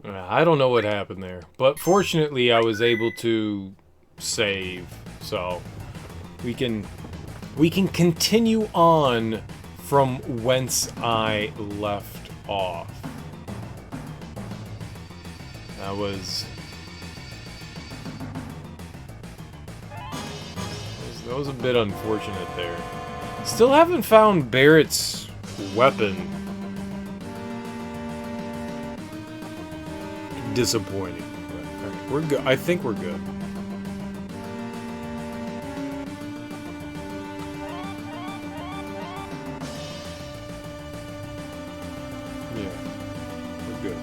I don't know what happened there, but fortunately I was able to save, so we can continue on from whence I left off. That was a bit unfortunate there. Still haven't found Barrett's weapon. Disappointing. But we're good. I think we're good. Yeah, we're good.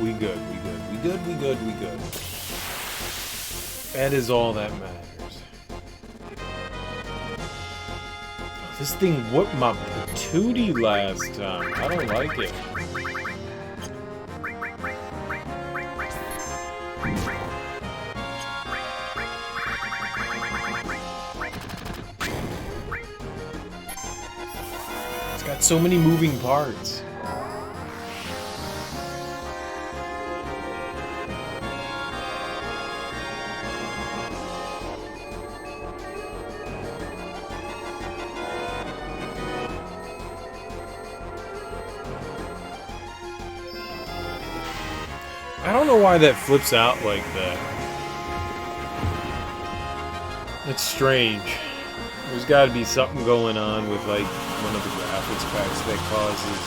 We good. We good. We good. We good. We good. That is all that matters. This thing whooped my patootie last time. I don't like it. It's got so many moving parts. I don't know why that flips out like that. It's strange. There's got to be something going on with like one of the graphics packs that causes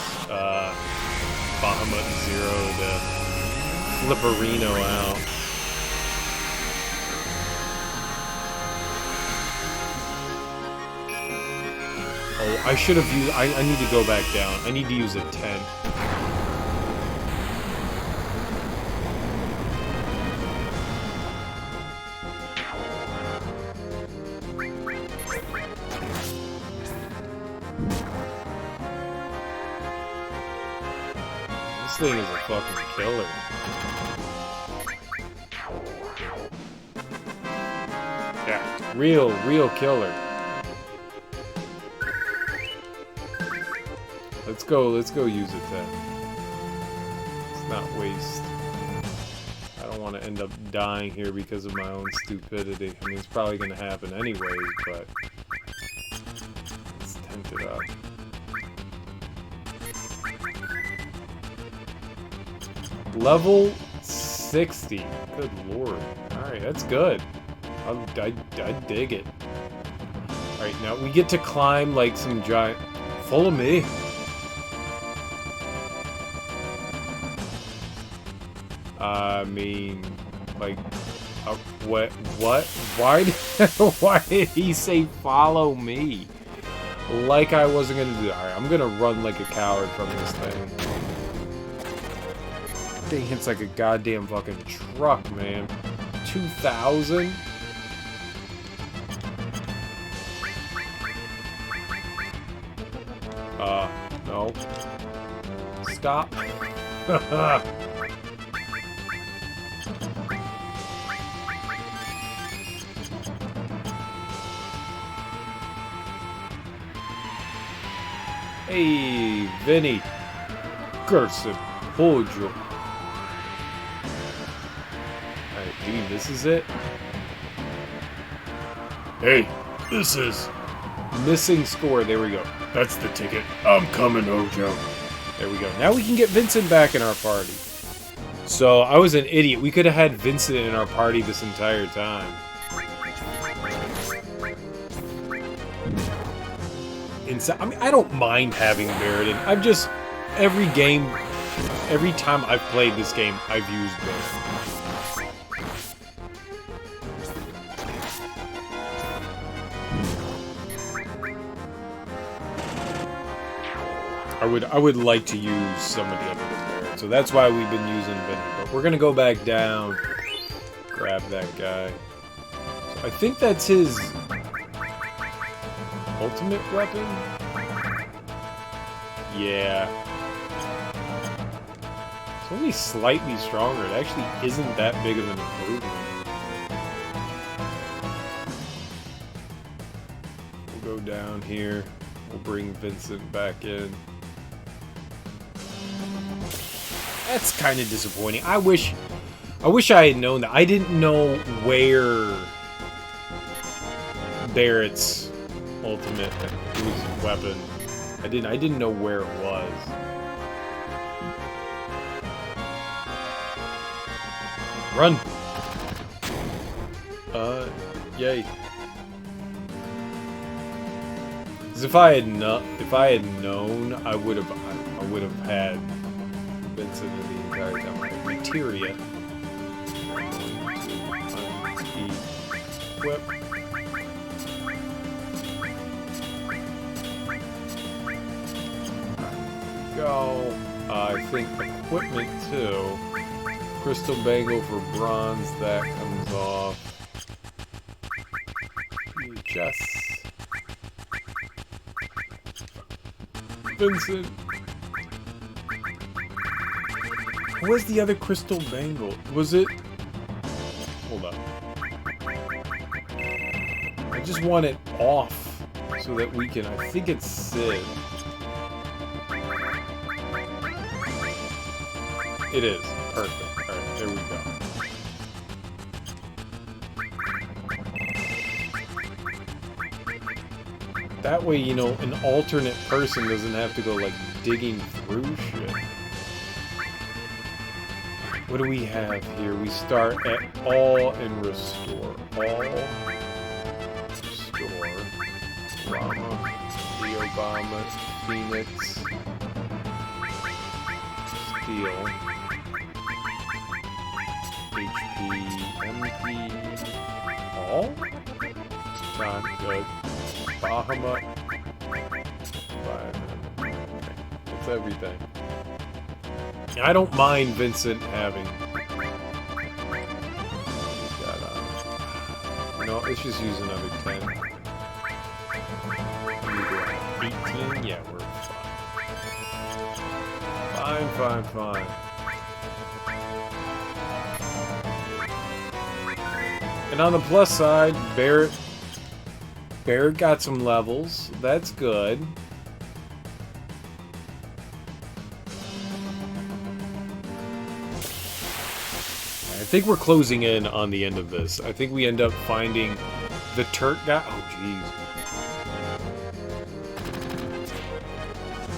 Bahamut and Zero to flipperino out. Oh, I should have used... I need to go back down. I need to use a 10. This thing is a fucking killer. Yeah, real killer. Let's go use it then. Let's not waste. I don't want to end up dying here because of my own stupidity. I mean, it's probably going to happen anyways, but let's tempt it up. Level 60. Good lord. Alright, that's good. I dig it. Alright, now we get to climb like some giant... Follow me. I mean, like, what? Why did he say follow me? Like I wasn't gonna do that. Alright, I'm gonna run like a coward from this thing. Thing hits like a goddamn fucking truck, man. 2,000? No. Stop. Hey, Vinny. Curse hold you. Alright, dude, this is it? Hey, this is... Missing score, there we go. That's the ticket. I'm coming, Hojo. There we go. Now we can get Vincent back in our party. So, I was an idiot. We could have had Vincent in our party this entire time. I mean, I don't mind having Barrett in. I've just... Every time I've played this game, I've used both. I would like to use somebody other than Barrett, so that's why we've been using Vinny. But we're gonna go back down, grab that guy. So I think that's his ultimate weapon? Yeah. It's only slightly stronger. It actually isn't that big of an improvement. We'll go down here. We'll bring Vincent back in. That's kind of disappointing. I wish I had known that. I didn't know where Barrett's ultimate weapon. I didn't know where it was. Run. Yay. Because if I had known, I would have had Vincent in the entire time. Materia. Equip. Go. I think equipment too. Crystal bangle for bronze, that comes off. Just Vincent. Where's the other crystal bangle? Was it? Hold on. I just want it off so that we can. I think it's Sid. It is. Perfect. Alright, there we go. That way, you know, an alternate person doesn't have to go, like, digging through shit. What do we have here? We start at all and restore. All. Restore. Rama. The Obama. Phoenix. Steel. HP. MP. All? Not good. Bahamut. That's everything. I don't mind Vincent having. He's got, you know, let's just use another 10. 18? Yeah, we're fine. Fine. And on the plus side, Barrett got some levels. That's good. I think we're closing in on the end of this. I think we end up finding the Turk guy. Oh, jeez.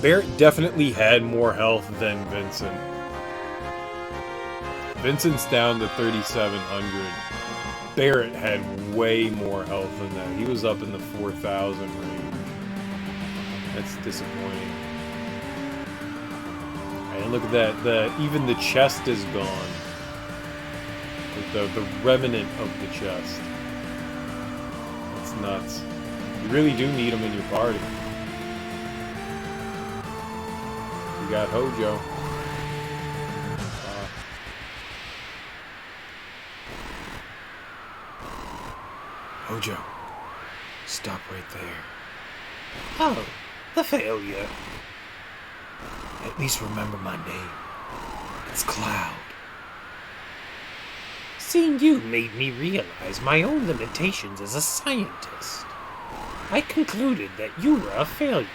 Barrett definitely had more health than Vincent. Vincent's down to 3,700. Barrett had way more health than that. He was up in the 4,000 range. That's disappointing. And look at that. Even the chest is gone. The remnant of the chest. That's nuts. You really do need them in your party. We got Hojo. Hojo, stop right there. Oh, the failure. At least remember my name. It's Cloud. Seeing you made me realize my own limitations as a scientist. I concluded that you were a failure,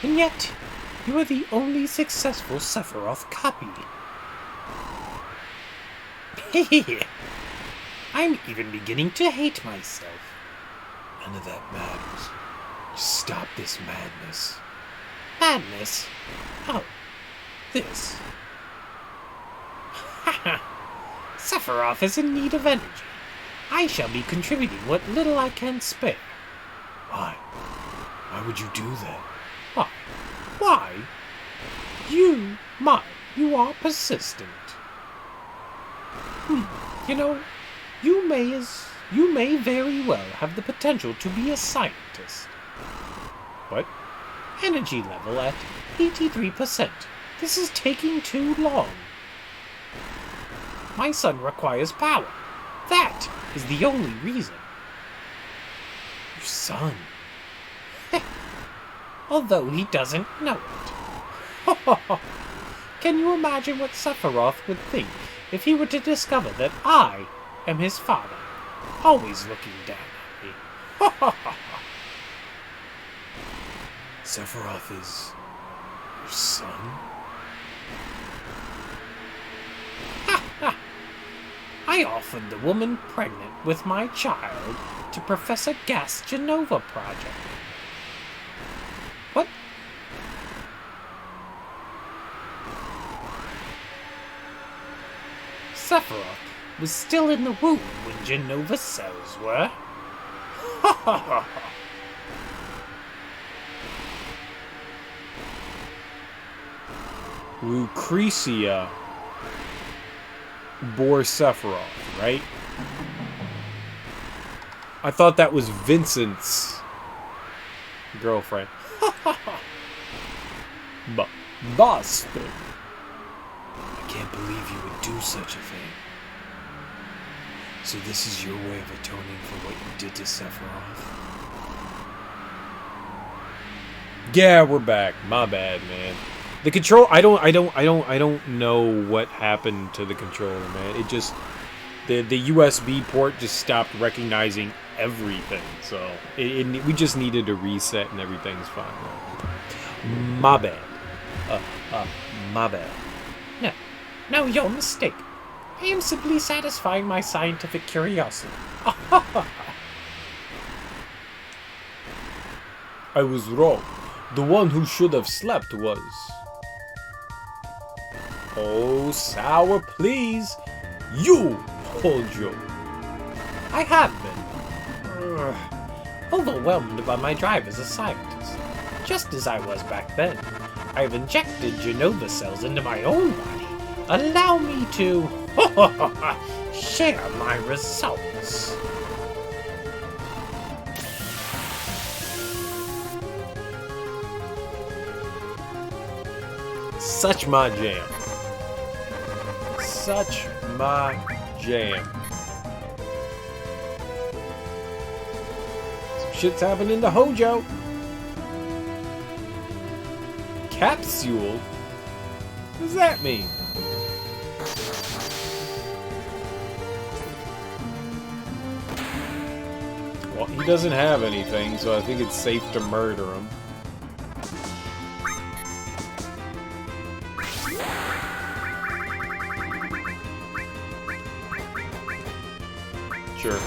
and yet you are the only successful Sephiroth copy. I'm even beginning to hate myself. None of that matters. Just stop this madness. Madness? Oh, this. Haha. Sephiroth is in need of energy. I shall be contributing what little I can spare. Why? Why would you do that? Why? You are persistent. You know, you may very well have the potential to be a scientist. What? Energy level at 83%. This is taking too long. My son requires power. That is the only reason. Your son? Although he doesn't know it. Can you imagine what Sephiroth would think if he were to discover that I am his father, always looking down at me? Sephiroth is your son? I offered the woman pregnant with my child to Professor Gas Genova Project. What? Sephiroth was still in the womb when Genova's cells were. Ha ha ha! Lucretia bore Sephiroth, right? I thought that was Vincent's girlfriend. But bastard. I can't believe you would do such a thing. So this is your way of atoning for what you did to Sephiroth? Yeah, we're back. My bad, man. The control, I don't know what happened to the controller, man. It just, the USB port just stopped recognizing everything. So we just needed a reset and everything's fine now. My bad. My bad. No, you're mistaken. I am simply satisfying my scientific curiosity. I was wrong. The one who should have slept was... Oh, sour, please. You, Hojo. I have been overwhelmed by my drive as a scientist, just as I was back then. I have injected Genova cells into my own body. Allow me to share my results. Such my jam. Such my jam. Some shit's happening to Hojo. Capsule? What does that mean? Well, he doesn't have anything, so I think it's safe to murder him. Sure.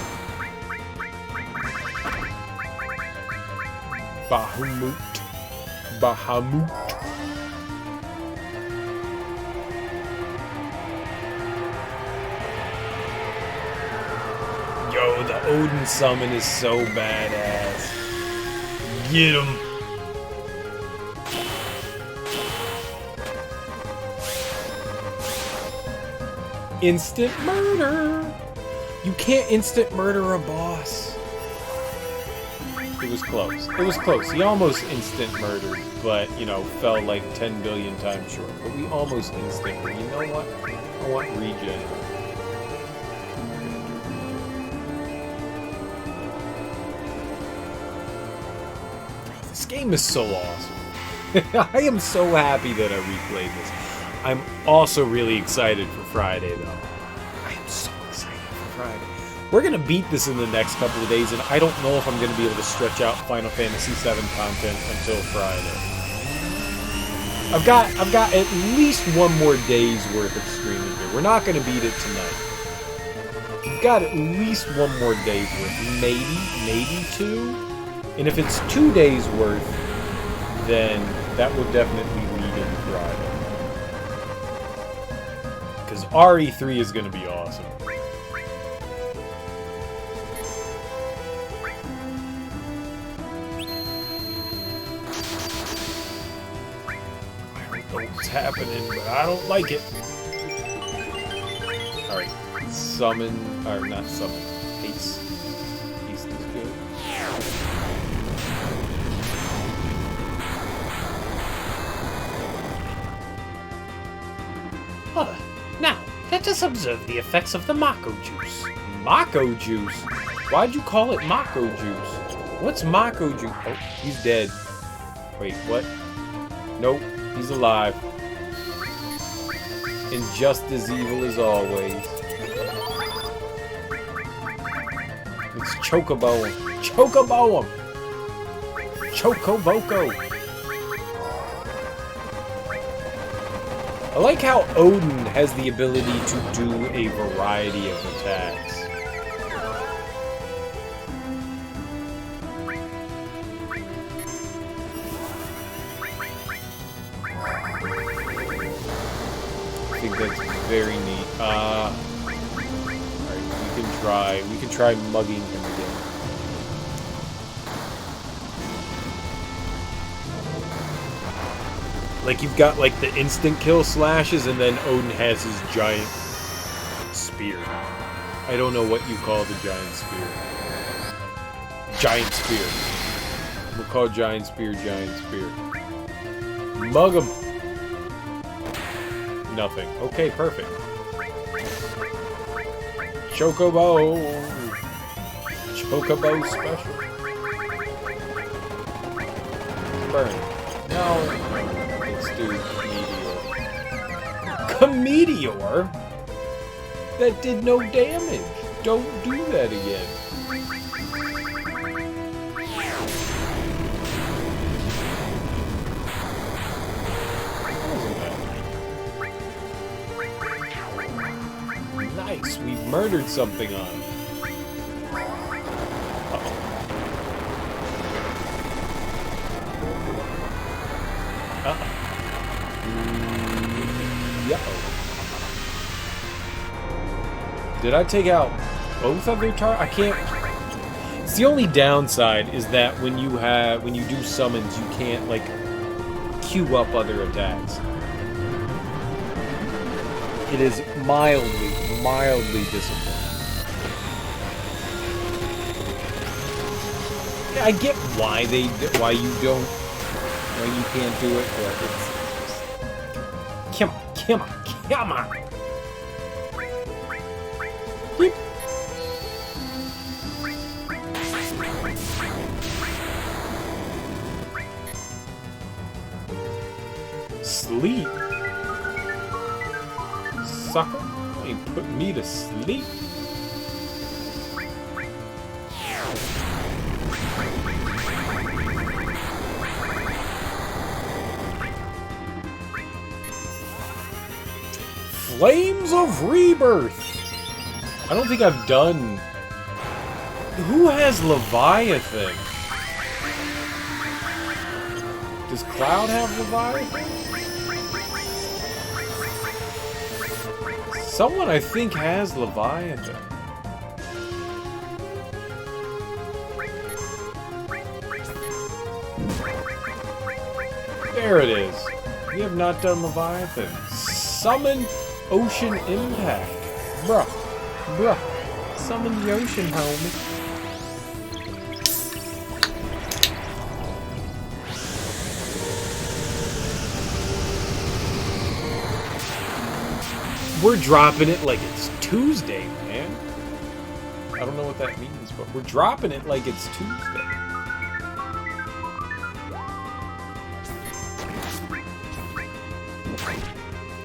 Bahamut. Yo, the Odin summon is so badass. Get him. Instant murder. You can't instant murder a boss. It was close. It was close. He almost instant murdered, but, you know, fell like 10 billion times short. But we almost instant murdered. You know what? I want regen. This game is so awesome. I am so happy that I replayed this. I'm also really excited for Friday, though. I am so excited for Friday. We're gonna beat this in the next couple of days, and I don't know if I'm gonna be able to stretch out Final Fantasy VII content until Friday. I've got at least one more day's worth of streaming here. We're not gonna beat it tonight. We've got at least one more day's worth, maybe two. And if it's 2 days worth, then that will definitely lead into Friday. Because RE3 is gonna be awesome. What's happening, but I don't like it. Alright, summon, or not summon, haste. Haste is good. Now, let us observe the effects of the Mako juice. Mako juice? Why'd you call it Mako juice? What's Mako juice? Oh, he's dead. Wait, what? Nope. He's alive. And just as evil as always. Let's Chocobo him. Chocobo him! like how Odin has the ability to do a variety of attacks. I think that's very neat. Alright, we can try mugging him again. Like, you've got, like, the instant kill slashes, and then Odin has his giant spear. I don't know what you call the giant spear. Giant spear. We'll call giant spear, giant spear. Mug him! Nothing. Okay, perfect. Chocobo! Chocobo special. Burn. No. Let's do Meteor. Meteor? That did no damage. Don't do that again. Nice, we murdered something on him. Did I take out both of their targets? I can't. It's the only downside is that when you do summons, you can't like queue up other attacks. It is mildly disappointing. Yeah, I get why you can't do it, but it's come on. Beep. Sleep? Sucker? You ain't put me to sleep. Flames of Rebirth! I don't think I've done... Who has Leviathan? Does Cloud have Leviathan? Someone I think has Leviathan. There it is. We have not done Leviathan. Summon Ocean Impact. Bruh. Summon the ocean, homie. We're dropping it like it's Tuesday, man. I don't know what that means, but we're dropping it like it's Tuesday.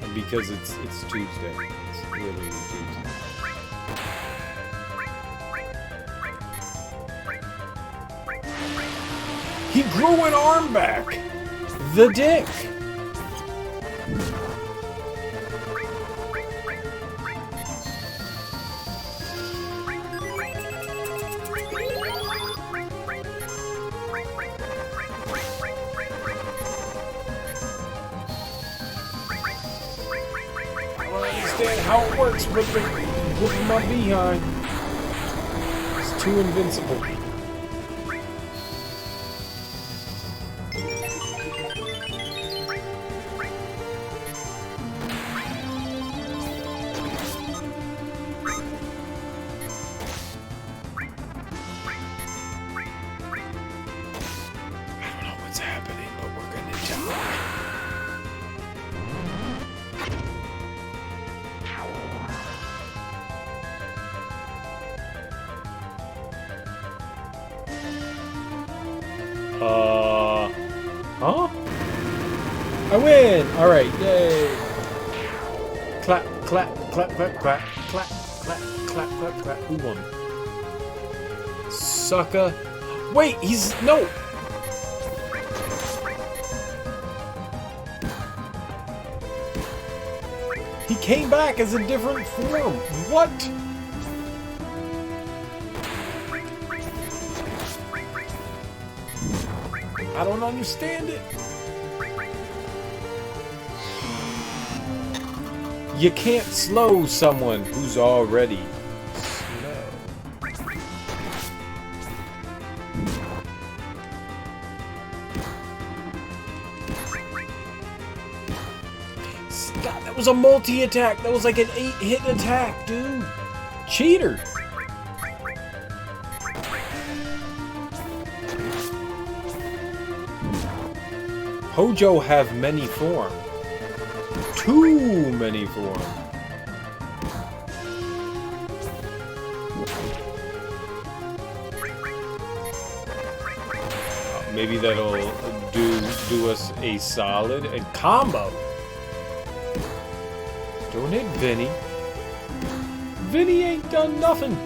And because it's Tuesday. It's literally Tuesday. He grew an arm back! The dick! How it works with my behind. It's too invincible. I don't know what's happening, but we're gonna die. Huh? I win! Alright, yay! Clap, clap, clap, clap, clap, clap, clap, clap, clap, clap. Who won? Sucker. Wait, he's... No! He came back as a different form. What? I don't understand it. You can't slow someone who's already slow. Stop, that was a multi-attack. That was like an 8-hit attack, dude. Cheater. Hojo have many form. Too many form. Maybe that'll do us a solid and combo. Don't hit Vinny. Vinny ain't done nothing.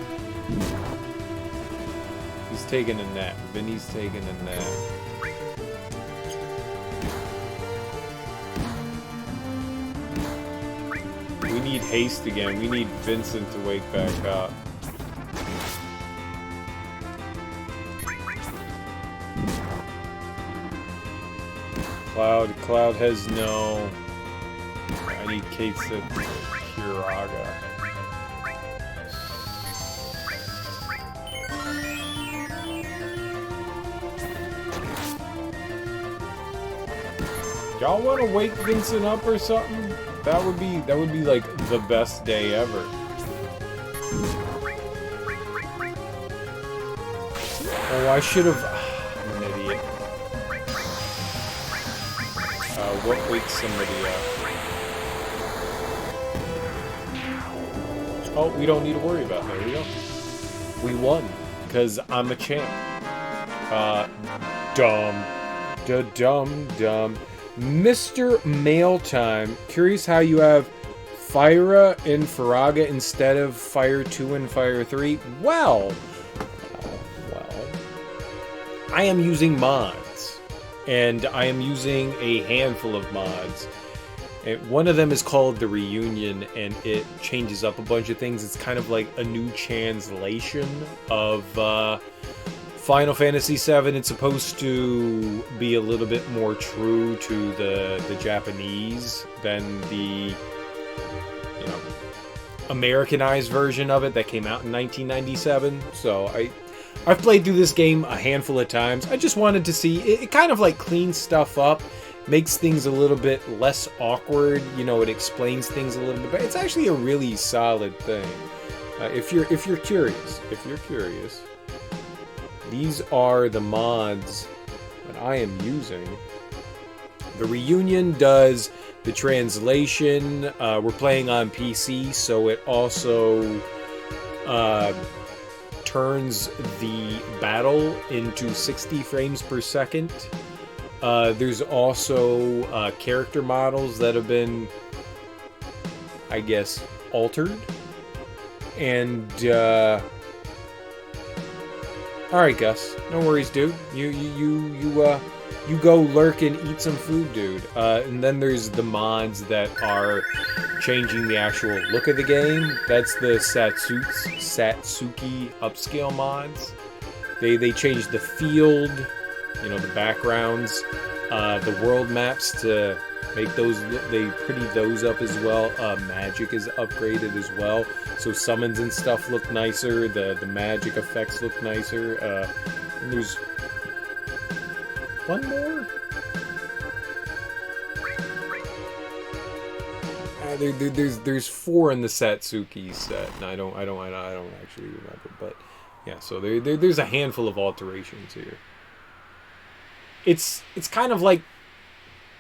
He's taking a nap. Vinny's taking a nap. We need haste again. We need Vincent to wake back up. Cloud has no... I need Kate to Kiraga. Y'all want to wake Vincent up or something? That would be like the best day ever. Oh, I should have. I'm an idiot. What wakes somebody up? Oh, we don't need to worry about that. There we go. We won because I'm a champ. Dumb. Mr. Mailtime, curious how you have Fyra and Faraga instead of Fire 2 and Fire 3. Well, I am using mods, and I am using a handful of mods. And one of them is called The Reunion, and it changes up a bunch of things. It's kind of like a new translation of Final Fantasy VII. It's supposed to be a little bit more true to the Japanese than the, you know, Americanized version of it that came out in 1997. So I've played through this game a handful of times. I just wanted to see it kind of like cleans stuff up, makes things a little bit less awkward. You know, it explains things a little bit better. It's actually a really solid thing. If you're curious. These are the mods that I am using. The Reunion does the translation. We're playing on PC, so it also turns the battle into 60 frames per second. There's also character models that have been, I guess, altered. And all right, Gus. No worries, dude. You go lurk and eat some food, dude. And then there's the mods that are changing the actual look of the game. That's the Satsuki upscale mods. They changed the field, you know, the backgrounds, the world maps to make those. They pretty those up as well. Magic is upgraded as well, so summons and stuff look nicer. The magic effects look nicer. And there's one more. There's 4 in the Satsuki set, and I don't actually remember, but yeah. So there's a handful of alterations here. It's kind of like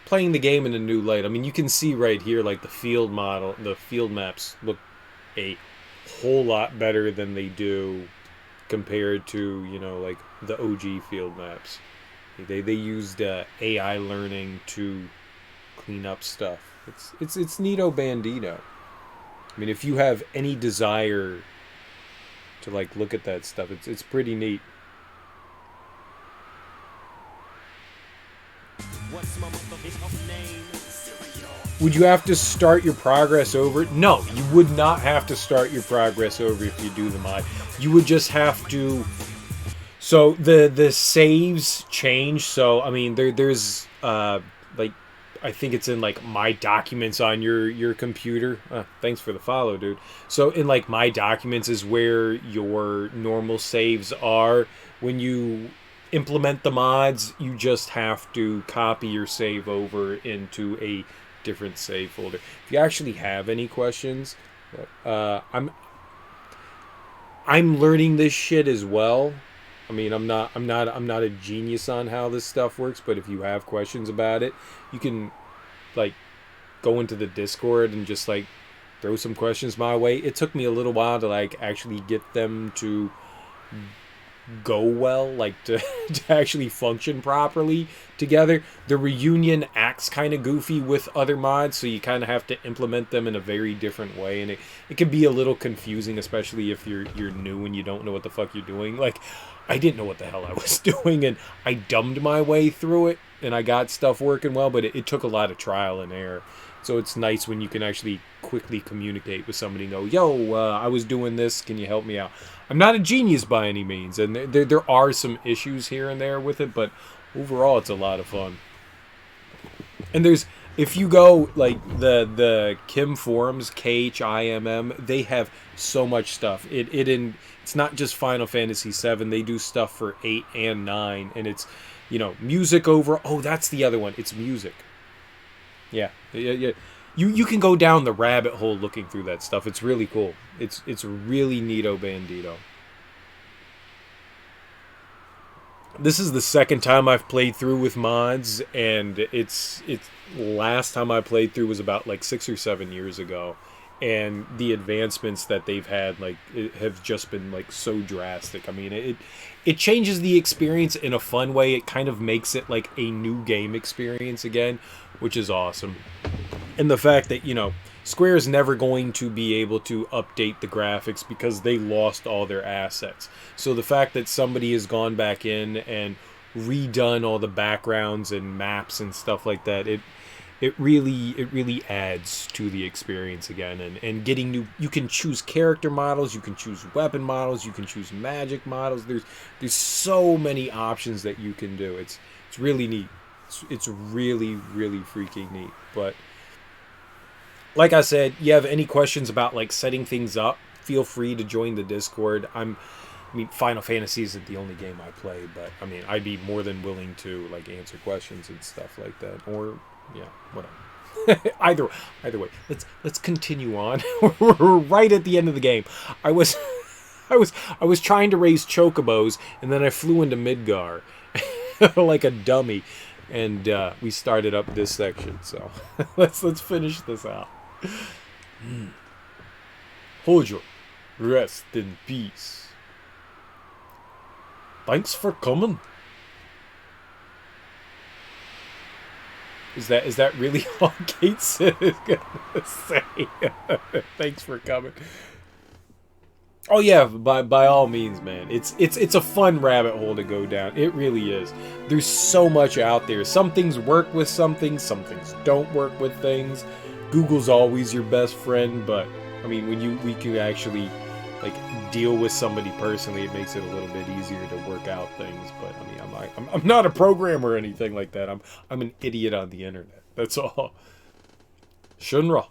playing the game in a new light. I mean, you can see right here, like the field maps look a whole lot better than they do compared to, you know, like the OG field maps. They used AI learning to clean up stuff. It's neato bandito. I mean, if you have any desire to like look at that stuff, it's pretty neat. What's my motherfucking name? Would you have to start your progress over? No, you would not have to start your progress over if you do the mod. You would just have to. So the saves change. So I mean, there's like, I think it's in like my documents on your computer. Thanks for the follow, dude. So in like my documents is where your normal saves are. When you implement the mods, you just have to copy your save over into a different save folder. If you actually have any questions, I'm learning this shit as well. I mean, I'm not a genius on how this stuff works, but if you have questions about it, you can like go into the Discord and just like throw some questions my way. It took me a little while to like actually get them to go well, like to, to actually function properly together. The reunion acts kind of goofy with other mods, so you kind of have to implement them in a very different way, and it can be a little confusing, especially if you're new and you don't know what the fuck you're doing. Like, I didn't know what the hell I was doing, and I dumbed my way through it, and I got stuff working well, but it took a lot of trial and error. So it's nice when you can actually quickly communicate with somebody and go, yo, I was doing this, can you help me out? I'm not a genius by any means, and there are some issues here and there with it, but overall it's a lot of fun. And there's, if you go like the Kim forums, KHIMM, they have so much stuff. It's not just Final Fantasy VII. They do stuff for 8 and 9, and it's, you know, music over. Oh, that's the other one. It's music. Yeah. You can go down the rabbit hole looking through that stuff. It's really cool. It's really neato bandito. This is the second time I've played through with mods, and it's last time I played through was about like 6 or 7 years ago, and the advancements that they've had have just been like so drastic. I mean, it changes the experience in a fun way. It kind of makes it like a new game experience again, which is awesome. And the fact that, you know, Square is never going to be able to update the graphics because they lost all their assets. So the fact that somebody has gone back in and redone all the backgrounds and maps and stuff like that, it really adds to the experience again. And getting new, you can choose character models, you can choose weapon models, you can choose magic models. There's so many options that you can do. It's really neat. It's really freaking neat. But like I said, you have any questions about like setting things up, feel free to join the Discord. I mean, Final Fantasy isn't the only game I play, but I mean, I'd be more than willing to like answer questions and stuff like that. Or yeah, whatever. either way, let's continue on. We're right at the end of the game. I was trying to raise chocobos, and then I flew into Midgar like a dummy, and we started up this section. So let's finish this out. Hojo, rest in peace. Thanks for coming. Is that really all Kate Sid is gonna say? Thanks for coming. Oh yeah, by all means, man. It's a fun rabbit hole to go down. It really is. There's so much out there. Some things work with some things don't work with things. Google's always your best friend, but I mean, when we can actually like deal with somebody personally, it makes it a little bit easier to work out things. But I mean, I'm not a programmer or anything like that. I'm an idiot on the internet. That's all. Shunra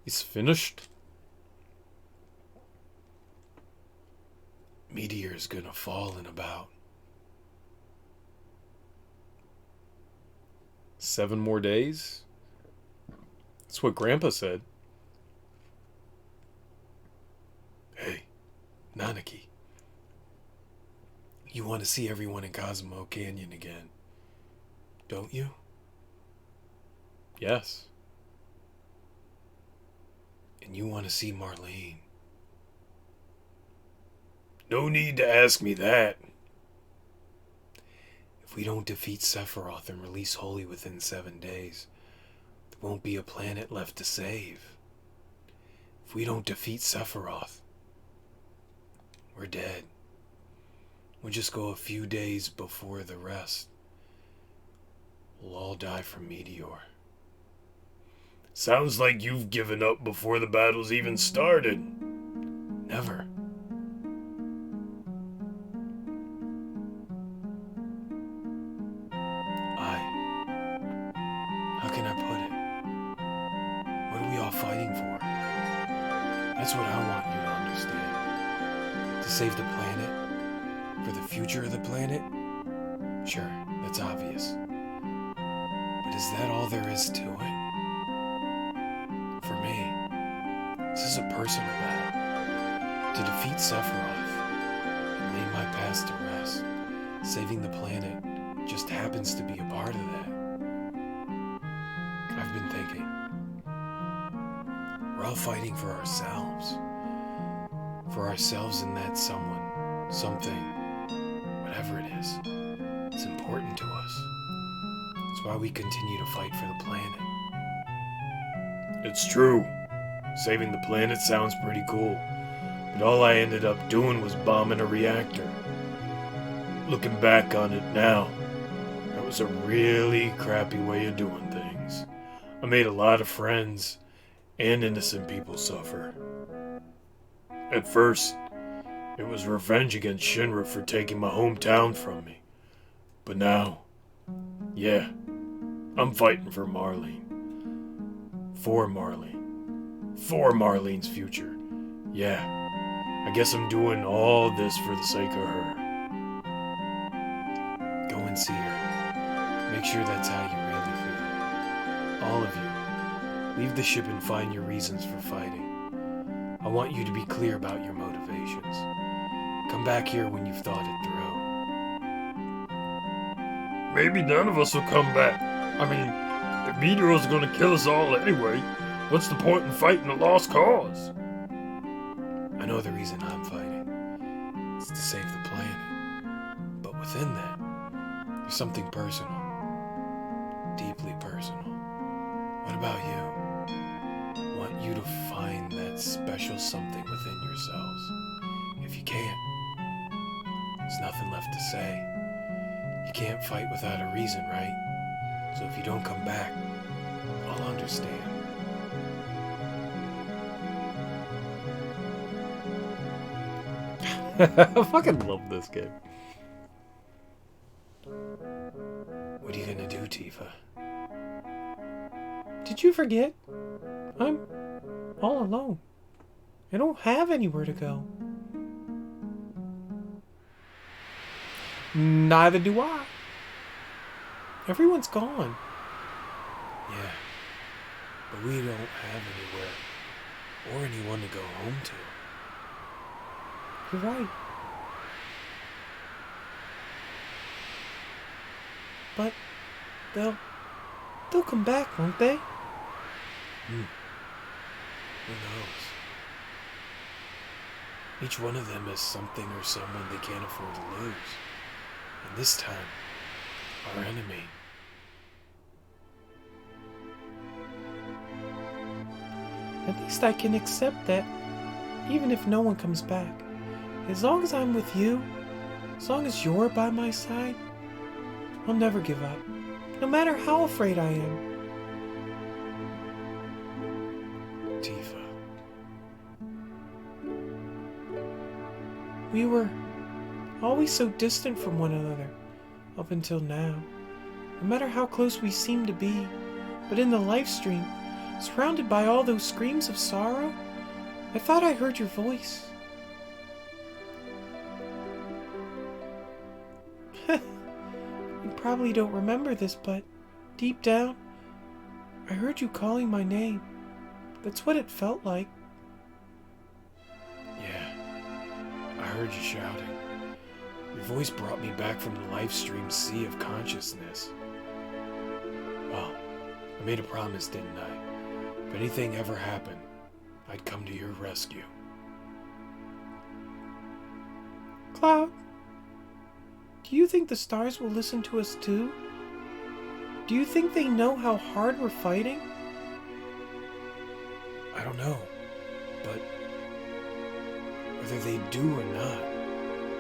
is finished. Meteor's gonna fall in about 7 more days. That's what Grandpa said. Hey, Nanaki. You want to see everyone in Cosmo Canyon again, don't you? Yes. And you want to see Marlene. No need to ask me that. If we don't defeat Sephiroth and release Holy within 7 days, there won't be a planet left to save. If we don't defeat Sephiroth, we're dead. We'll just go a few days before the rest. We'll all die from Meteor. Sounds like you've given up before the battle's even started. Never. How can I put it? What are we all fighting for? That's what I want you to understand. To save the planet? For the future of the planet? Sure, that's obvious. But is that all there is to it? For me, this is a personal battle. To defeat Sephiroth and lay my past to rest. Saving the planet just happens to be a part of that. I've been thinking. We're all fighting for ourselves. For ourselves and that someone, something, whatever it is. It's important to us. It's why we continue to fight for the planet. It's true. Saving the planet sounds pretty cool. But all I ended up doing was bombing a reactor. Looking back on it now, that was a really crappy way of doing things. I made a lot of friends, and innocent people suffer. At first, it was revenge against Shinra for taking my hometown from me. But now, yeah, I'm fighting for Marlene. For Marlene. For Marlene's future. Yeah, I guess I'm doing all this for the sake of her. Go and see her. Make sure that's how you really feel. All of you. Leave the ship and find your reasons for fighting. I want you to be clear about your motivations. Come back here when you've thought it through. Maybe none of us will come back. I mean, if Meteor's gonna kill us all anyway, what's the point in fighting a lost cause? I know the reason I'm fighting. It's to save the planet. But within that, there's something personal. Deeply personal. What about you? I want you to find that special something within yourselves. If you can't, there's nothing left to say. You can't fight without a reason, right? So if you don't come back, I'll understand. I fucking love this game. What are you gonna do, Tifa? Did you forget? I'm all alone. I don't have anywhere to go. Neither do I. Everyone's gone. Yeah, but we don't have anywhere or anyone to go home to. You're right. But they'll come back, won't they? Who knows? Each one of them is something or someone they can't afford to lose. And this time, our enemy. At least I can accept that, even if no one comes back. As long as I'm with you, as long as you're by my side, I'll never give up, no matter how afraid I am. Tifa. We were always so distant from one another, up until now. No matter how close we seem to be, but in the live stream, surrounded by all those screams of sorrow, I thought I heard your voice. You probably don't remember this, but deep down, I heard you calling my name. That's what it felt like. Yeah, I heard you shouting. Your voice brought me back from the live stream sea of consciousness. Well, I made a promise, didn't I? If anything ever happened, I'd come to your rescue. Cloud, do you think the stars will listen to us too? Do you think they know how hard we're fighting? I don't know, but whether they do or not,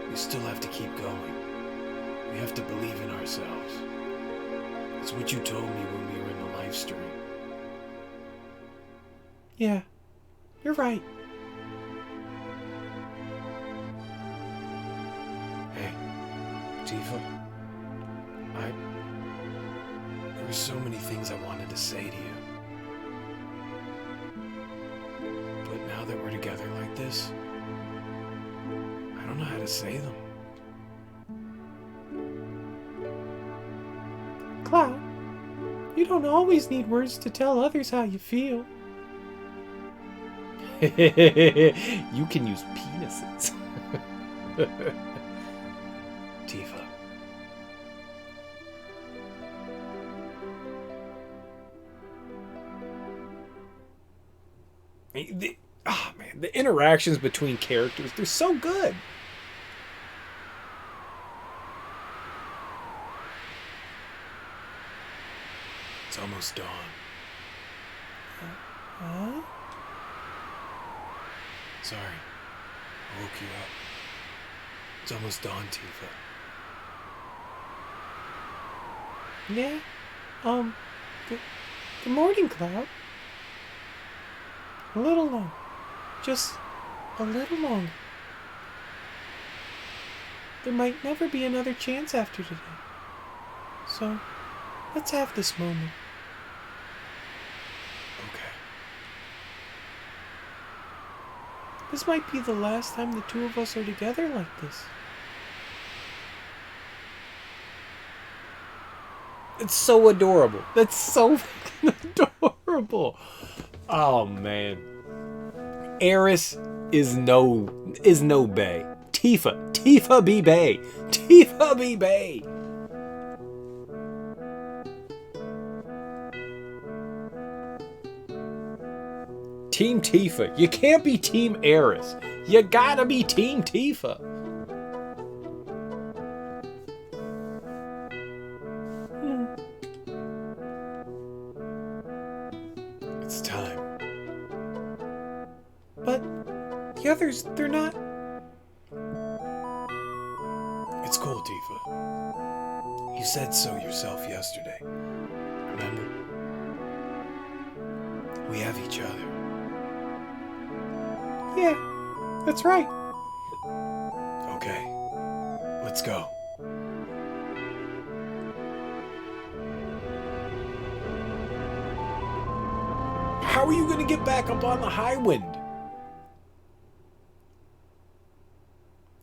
we still have to keep going. We have to believe in ourselves. It's what you told me when we were in the live stream. Yeah, you're right. Hey, Tifa. There were so many things I wanted to say to you. But now that we're together like this, I don't know how to say them. Cloud, you don't always need words to tell others how you feel. You can use penises. Tifa. Man, the interactions between characters, they're so good. It's almost dawn. Huh? Sorry. I woke you up. It's almost dawn, Tifa. Yeah? Good morning, Cloud. A little long. Just a little longer. There might never be another chance after today. So, let's have this moment. Okay. This might be the last time the two of us are together like this. It's so adorable. That's so fucking adorable. Oh man. Eris is no bae. Tifa be bae. Tifa be bae. Team Tifa. You can't be Team Eris. You gotta be Team Tifa. It's time. But the others, they're not. It's cool, Tifa. You said so yourself yesterday. Remember? We have each other. Yeah, that's right. Okay. Let's go. How are you gonna get back up on the high wind?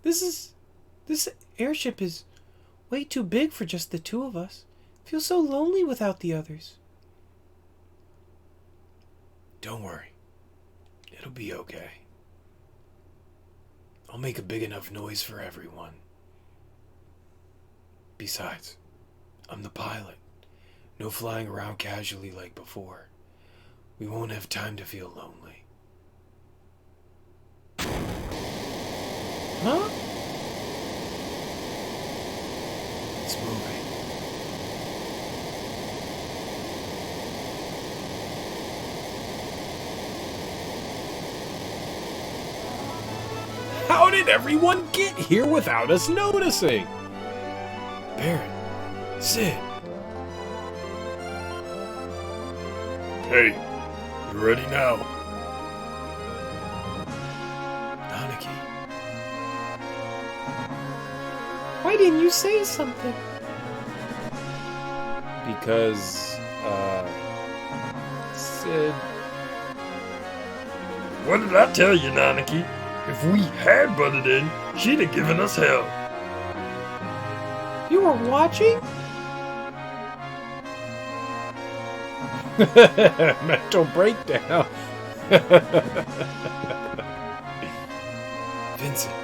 This airship is way too big for just the two of us. I feel so lonely without the others. Don't worry. It'll be okay. I'll make a big enough noise for everyone. Besides, I'm the pilot. No flying around casually like before. We won't have time to feel lonely. Huh? It's moving. How did everyone get here without us noticing? Barret, Sid. Hey, you ready now? Nanaki. Why didn't you say something? Because, Sid. What did I tell you, Nanaki? If we had butted in, she'd have given us hell. You were watching? Mental breakdown. Vincent.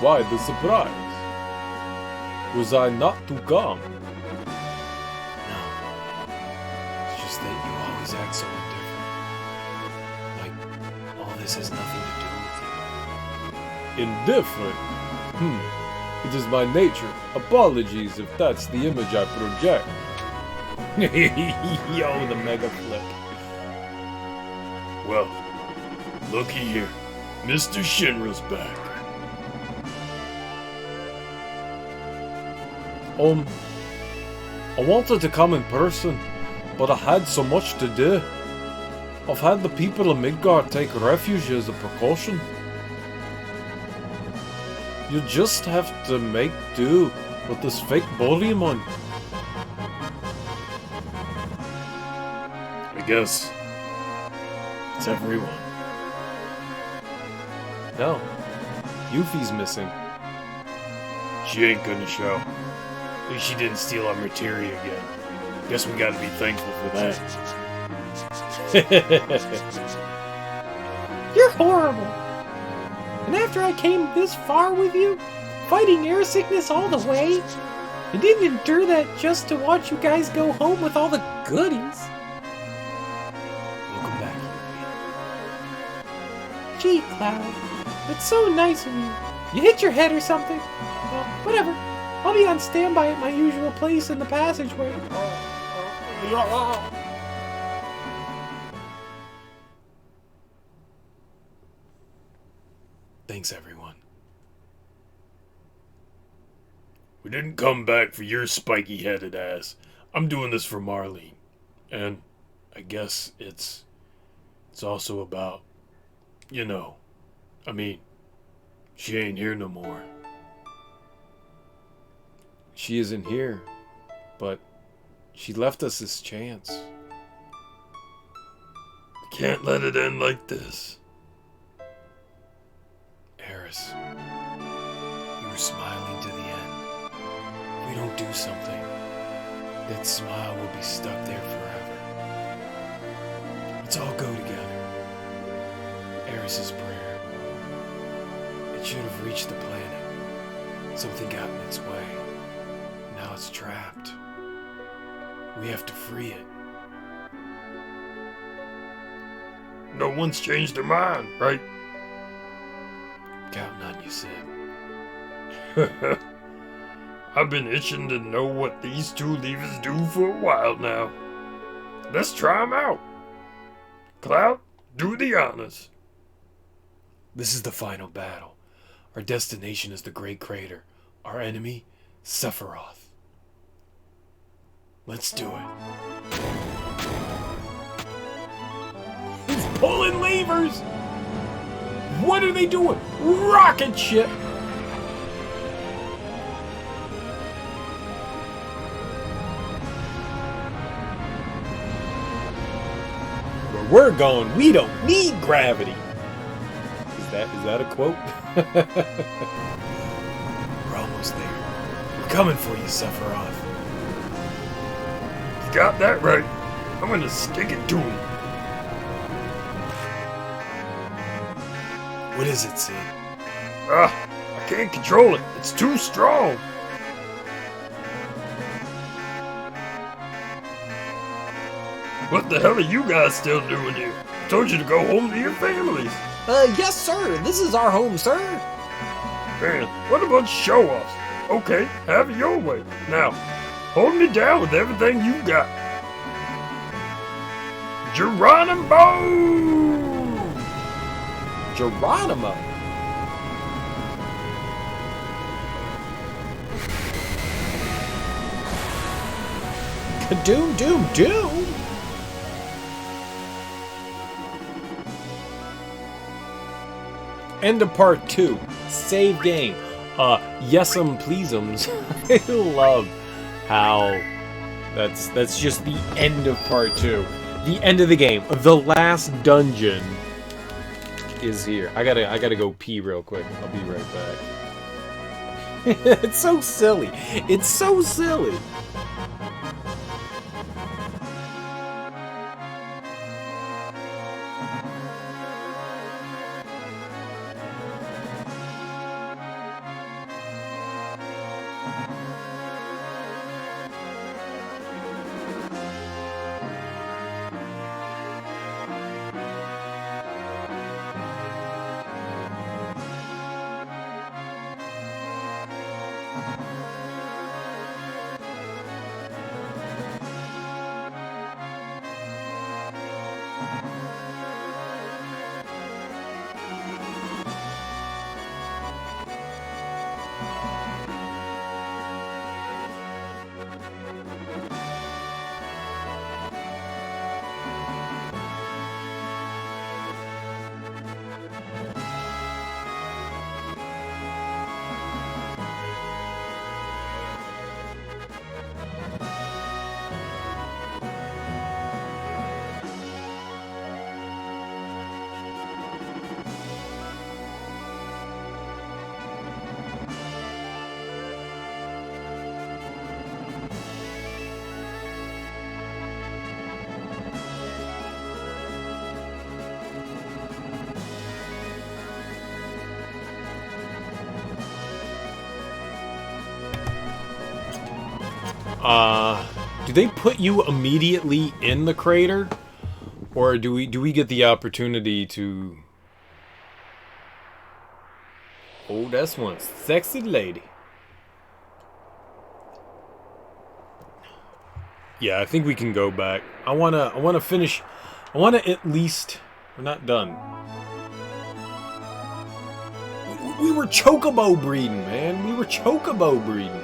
Why the surprise? Was I not to come? No. It's just that you always act so indifferent. Like, all this has nothing to do with you. Indifferent? It is my nature. Apologies if that's the image I project. Yo, the mega flip. Well, looky here. Mr. Shinra's back. I wanted to come in person, but I had so much to do. I've had the people of Midgard take refuge as a precaution. You just have to make do with this fake body of mine. I guess it's everyone. No, Yuffie's missing. She ain't gonna show. At least she didn't steal our materia again. Guess we gotta be thankful for that. You're horrible. And after I came this far with you, fighting air sickness all the way, I didn't endure that just to watch you guys go home with all the goodies. Welcome back, Yuffie. Gee, Cloud, it's so nice of you. You hit your head or something? Well, whatever. I'll be on standby at my usual place in the passageway. Thanks, everyone. We didn't come back for your spiky-headed ass. I'm doing this for Marlene. And I guess it's also about, you know, I mean, she ain't here no more. She isn't here, but she left us this chance. Can't let it end like this. Eris, you were smiling to the end. If we don't do something, that smile will be stuck there forever. Let's all go together. Eris's prayer. It should have reached the planet. Something got in its way. Now it's trapped. We have to free it. No one's changed their mind, right? Counting on you, Sid. I've been itching to know what these two levers do for a while now. Let's try them out. Cloud, do the honors. This is the final battle. Our destination is the Great Crater. Our enemy, Sephiroth. Let's do it. He's pulling levers! What are they doing? Rocket ship! Where we're going, we don't need gravity. Is that a quote? We're almost there. We're coming for you, Sephiroth. You got that right. I'm gonna stick it to him. What is it, Sid? I can't control it. It's too strong. What the hell are you guys still doing here? I told you to go home to your families. Yes, sir. This is our home, sir. Man, what a bunch of show-offs. Okay, have it your way. Now, hold me down with everything you got. Geronimo! Geronimo! Doom, doom, doom! End of part 2. Save game. Yes'em please'ems. I love how that's just the end of part 2. The end of the game. The last dungeon is here. I gotta go pee real quick. I'll be right back. It's so silly. It's so silly. Do they put you immediately in the crater? Or do we get the opportunity to... Oh, that's one sexy lady. Yeah, I think we can go back. I wanna finish. I wanna at least. We're not done. We were chocobo breeding, man. We were chocobo breeding.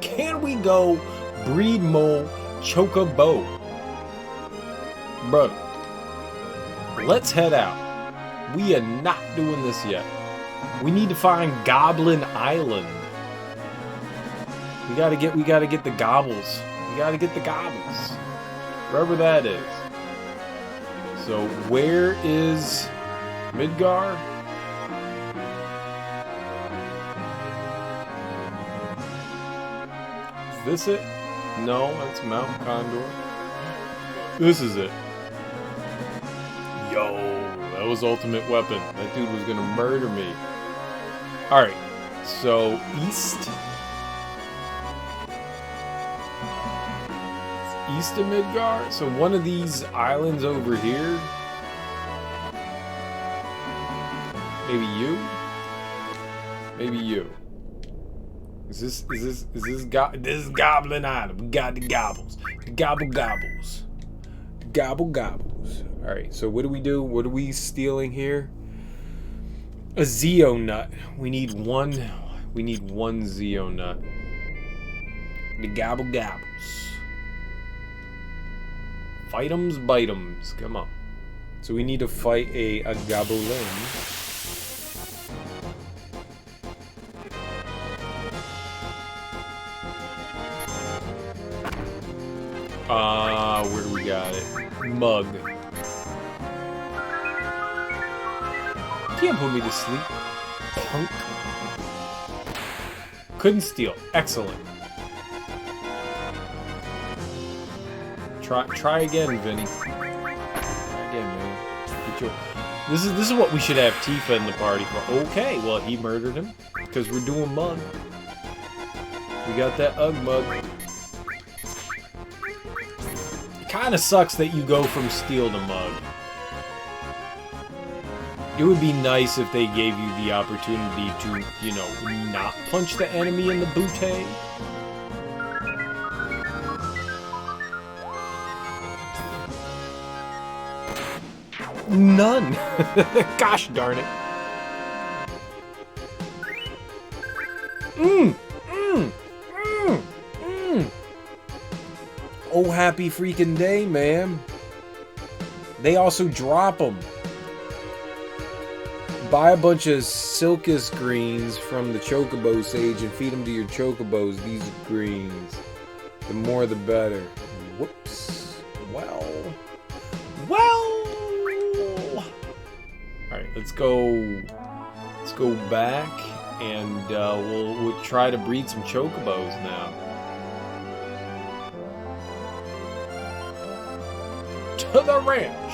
Can we go breed more chocobo? Bro, let's head out. We are not doing this yet. We need to find Goblin Island. We gotta get the gobbles. We gotta get the gobbles. Wherever that is. So where is Midgar? Is this it? No, that's Mount Condor. This is it. Yo, that was Ultimate Weapon. That dude was gonna murder me. Alright, so east. East of Midgar? So one of these islands over here. Maybe you? Maybe you. This is Goblin Island. We got the gobbles. The gobbles. Gobbles. Alright, so what do we do? What are we stealing here? A Zeo nut. We need one Zeo nut. The gobbles. Fight-ems, bite-ems. Come on. So we need to fight a goblin. Where do we got it? Mug. Can't put me to sleep. Punk. Couldn't steal. Excellent. Try again, Vinny. Try again, man. This is what we should have Tifa in the party for. Okay, well he murdered him because we're doing mug. We got that Ugg mug. It kind of sucks that you go from steel to mug. It would be nice if they gave you the opportunity to, you know, not punch the enemy in the bootay. None. Gosh darn it. Oh, happy freaking day, man. They also drop them. Buy a bunch of Silkus greens from the Chocobo Sage and feed them to your Chocobos. These greens. The more the better. Whoops. Well. Alright, let's go back and we'll try to breed some Chocobos now. To the ranch.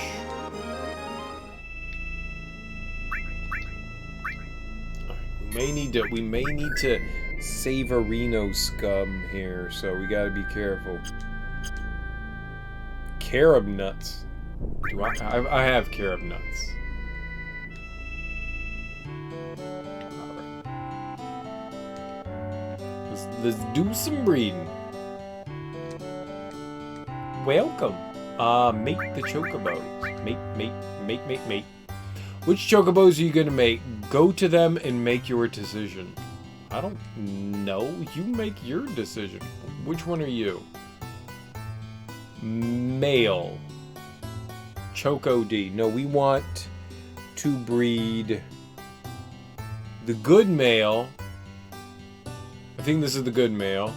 We may need to save a Reno scum here, so we gotta be careful. Carob nuts. Do I have carob nuts. Alright. Let's do some breeding. Welcome. Make the Chocobos. Make. Which Chocobos are you gonna make? Go to them and make your decision. I don't know. You make your decision. Which one are you? Male. Choco D. No, we want to breed the good male. I think this is the good male.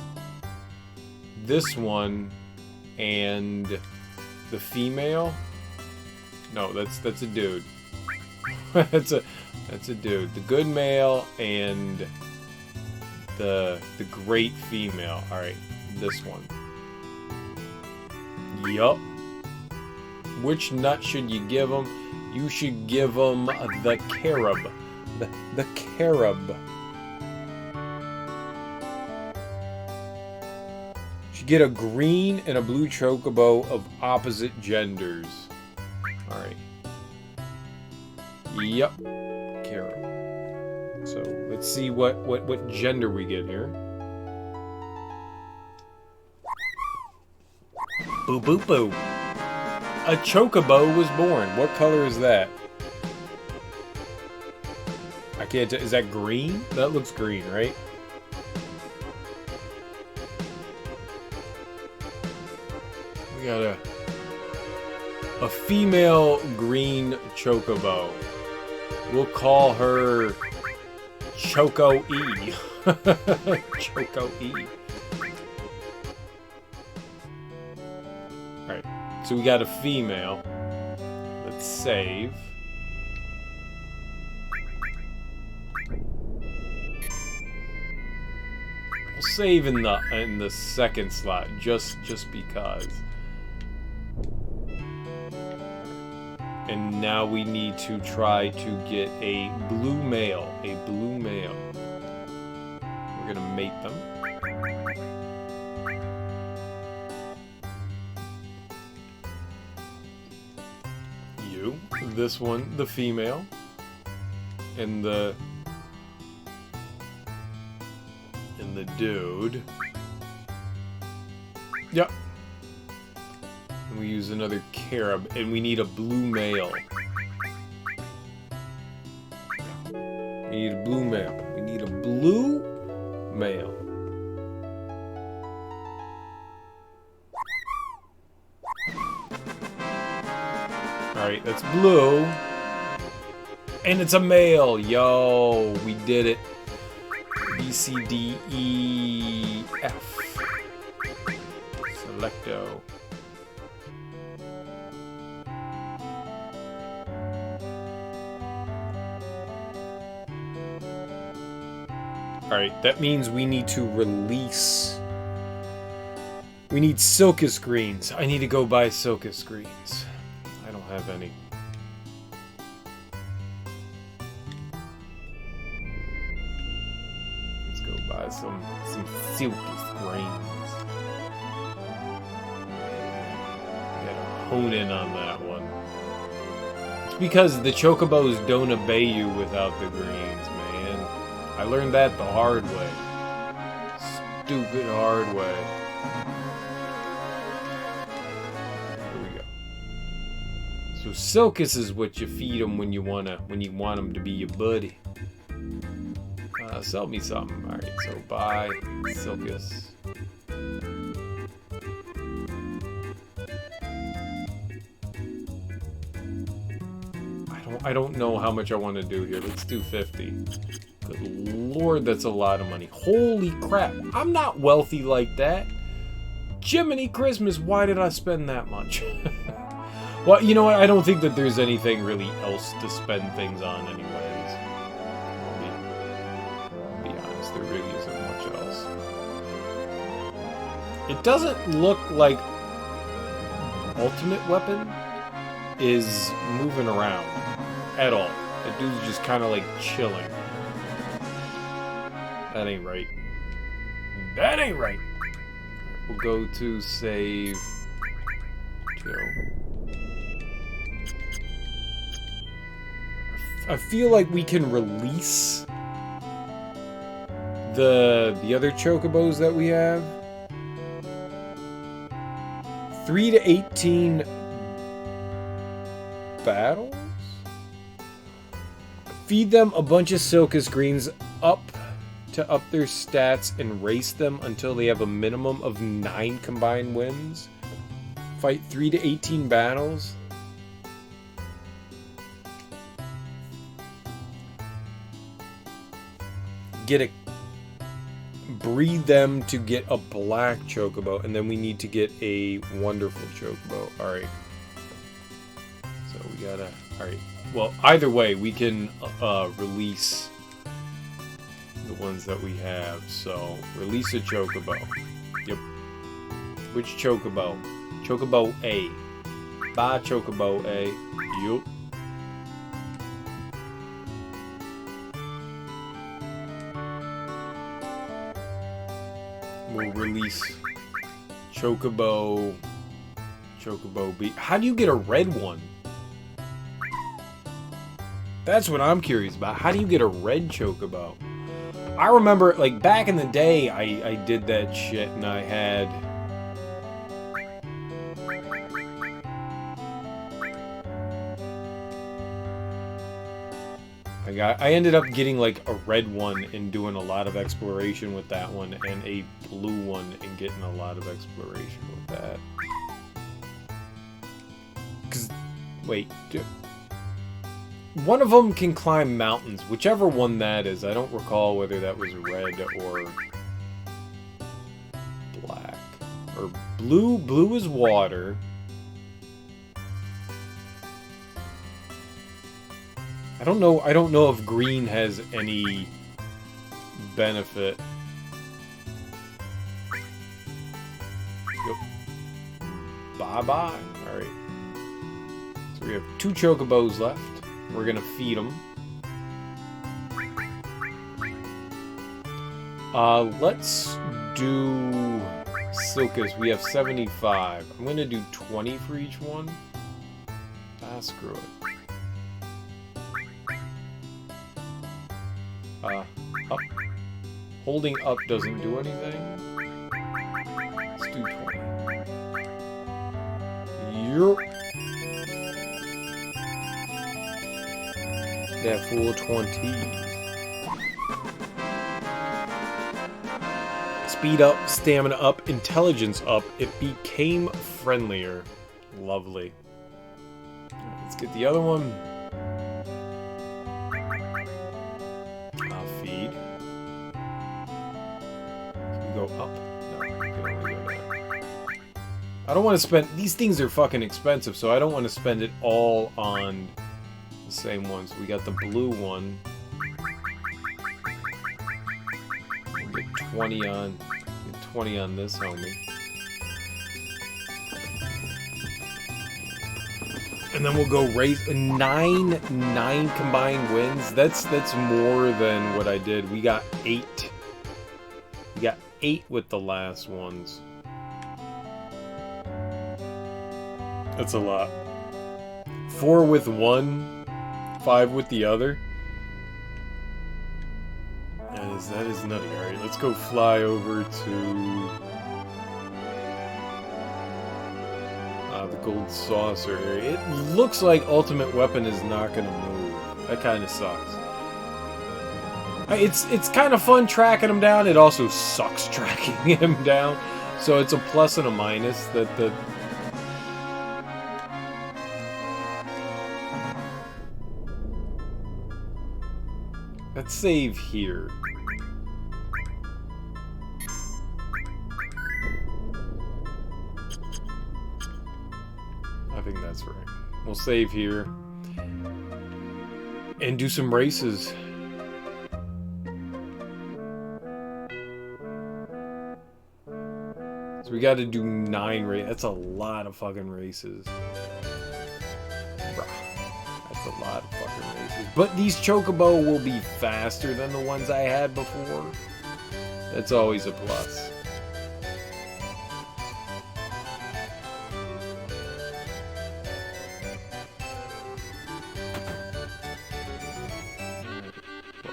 This one and the female. No, that's a dude. that's a dude. The good male and the great female. All right, this one. Yup. Which nut should you give them? You should give them the carob. The carob. Get a green and a blue chocobo of opposite genders. Alright. Yep. Carol. So, let's see what gender we get here. Boo boo boo. A chocobo was born. What color is that? I can't tell. Is that green? That looks green, right? We got a female green chocobo. We'll call her Choco E. Choco E. Alright, so we got a female. Let's save. We'll save in the second slot just because. And now we need to try to get a blue male. A blue male. We're gonna mate them. You. This one, the female. And the dude. Yep. And we use another carob, and we need a blue male. We need a blue male. We need a blue male. Alright, that's blue. And it's a male. Yo, we did it. B, C, D, E, F. Selecto. Alright, that means we need to release. We need Silcus greens. I need to go buy Silcus greens. I don't have any. Let's go buy some Silcus greens. Gotta hone in on that one. It's because the chocobos don't obey you without the greens, man. I learned that the hard way. Stupid hard way. Here we go. So Silcus is what you feed them when you want them to be your buddy. Sell me something. All right, so buy Silcus. I don't know how much I want to do here. Let's do 50. Good lord, that's a lot of money. Holy crap. I'm not wealthy like that. Jiminy Christmas, why did I spend that much? Well, you know what? I don't think that there's anything really else to spend things on anyways. I'll be honest, there really isn't much else. It doesn't look like ultimate weapon is moving around at all. The dude's just kind of like chilling. That ain't right. That ain't right. We'll go to save Joe. I feel like we can release the other chocobos that we have. 3 to 18 battles? Feed them a bunch of Silcus greens to up their stats and race them until they have a minimum of 9 combined wins. Fight 3 to 18 battles. Breed them to get a black chocobo, and then we need to get a wonderful chocobo. Alright. So we gotta... Alright. Well, either way, we can release the ones that we have. So, release a chocobo. Yep. Which chocobo? Chocobo A. Bye, chocobo A. Yup. We'll release Chocobo. Chocobo B. How do you get a red one? That's what I'm curious about. How do you get a red Chocobo? I remember, like, back in the day, I did that shit, and I had... I ended up getting, like, a red one and doing a lot of exploration with that one, and a blue one and getting a lot of exploration with that. Because, wait, one of them can climb mountains, whichever one that is. I don't recall whether that was red or black. Or blue. Blue is water. I don't know if green has any benefit. Yep. Bye-bye. Alright. So we have 2 Chocobos left. We're gonna feed them. Let's do Silkus. We have 75. I'm gonna do 20 for each one. Ah, screw it. Up. Holding up doesn't do anything. Let's do 20. Yup. That full 20. Speed up, stamina up, intelligence up. It became friendlier. Lovely. Let's get the other one. Feed. Can we go up? No, we can only go down. I don't want to spend... These things are fucking expensive, so I don't want to spend it all on the same ones. We got the blue one. We'll get 20 on... Get 20 on this homie. And then we'll go raise 9 combined wins. That's more than what I did. We got 8. We got 8 with the last ones. That's a lot. 4 with one, 5 with the other. That is nutty. Alright, let's go fly over to the gold saucer area. It looks like Ultimate Weapon is not going to move. That kind of sucks. It's kind of fun tracking him down. It also sucks tracking him down. So it's a plus and a minus. Let's save here. I think that's right. We'll save here. And do some races. So we got to do 9 races. That's a lot of fucking races. Bruh. That's a lot of fucking races. But these Chocobo will be faster than the ones I had before. That's always a plus.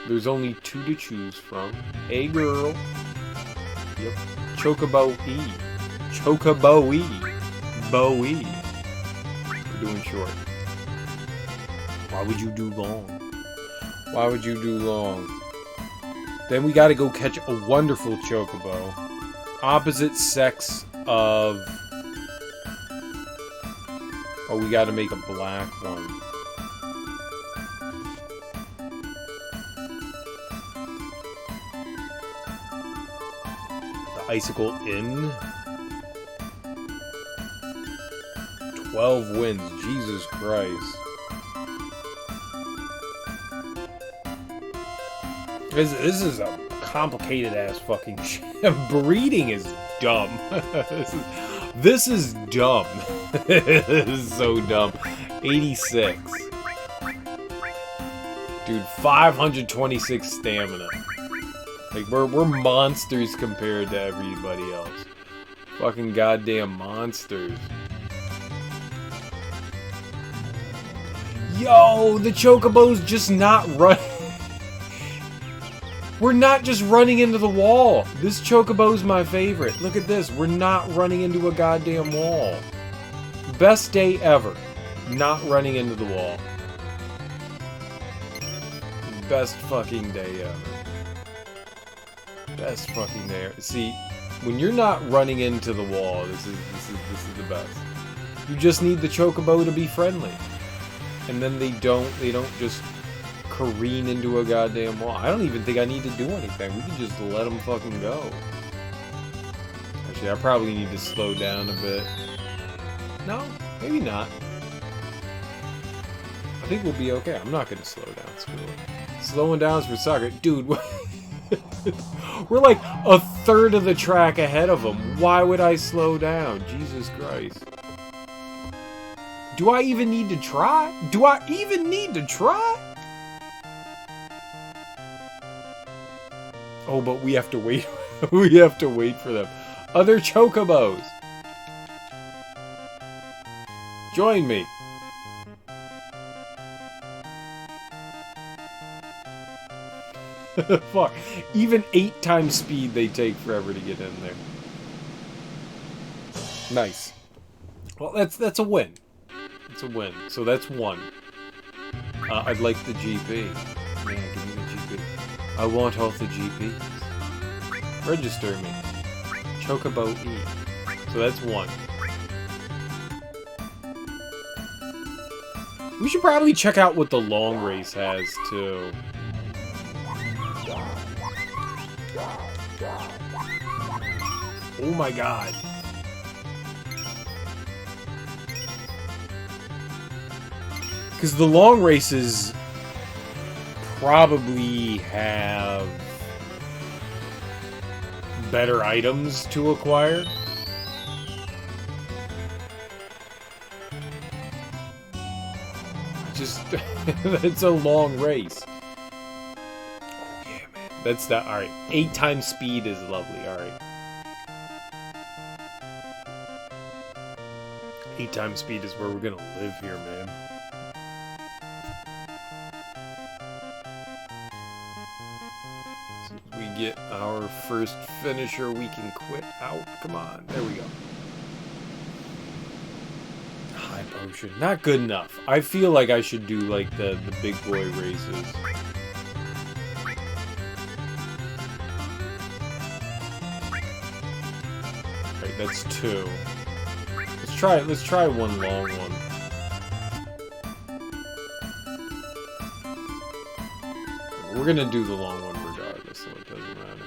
There's only 2 to choose from. Hey, girl. Yep. Chocobo E. Chocobo E. Bowie. We're doing short. Why would you do long? Why would you do long? Then we gotta go catch a wonderful Chocobo. Opposite sex of... Oh, we gotta make a black one. Icicle Inn. 12 wins. Jesus Christ. This is a complicated ass fucking shit. Breeding is dumb. This is dumb. This is so dumb. 86. Dude, 526 stamina. Like, we're monsters compared to everybody else. Fucking goddamn monsters. Yo, the Chocobo's just not running. We're not just running into the wall. This Chocobo's my favorite. Look at this. We're not running into a goddamn wall. Best day ever. Not running into the wall. Best fucking day ever. Best fucking day ever. See, when you're not running into the wall, this is the best. You just need the Chocobo to be friendly. And then they don't just careen into a goddamn wall. I don't even think I need to do anything. We can just let them fucking go. Actually, I probably need to slow down a bit. No, maybe not. I think we'll be okay. I'm not gonna slow down. Screw it. Slowing down's for soccer. Dude, we're like a third of the track ahead of them. Why would I slow down? Jesus Christ. Do I even need to try? Do I even need to try? Oh, but we have to wait. We have to wait for them. Other Chocobos. Join me. Fuck. Even 8 times speed they take forever to get in there. Nice. Well, that's a win. It's a win. So that's 1. I'd like the GP. Yeah, give me the GP. I want all the GPs. Register me. Chocobo E. So that's 1. We should probably check out what the long race has, too. Oh my god. Because the long races probably have better items to acquire. Just, it's a long race. Oh yeah, man. That's the, alright. 8 times speed is lovely, alright. 8 times speed is where we're gonna live here, man. We get our first finisher, we can quit out. Come on, there we go. High potion, not good enough. I feel like I should do like the big boy races. Right, that's 2. Let's try one long one. We're gonna do the long one regardless, so it doesn't matter.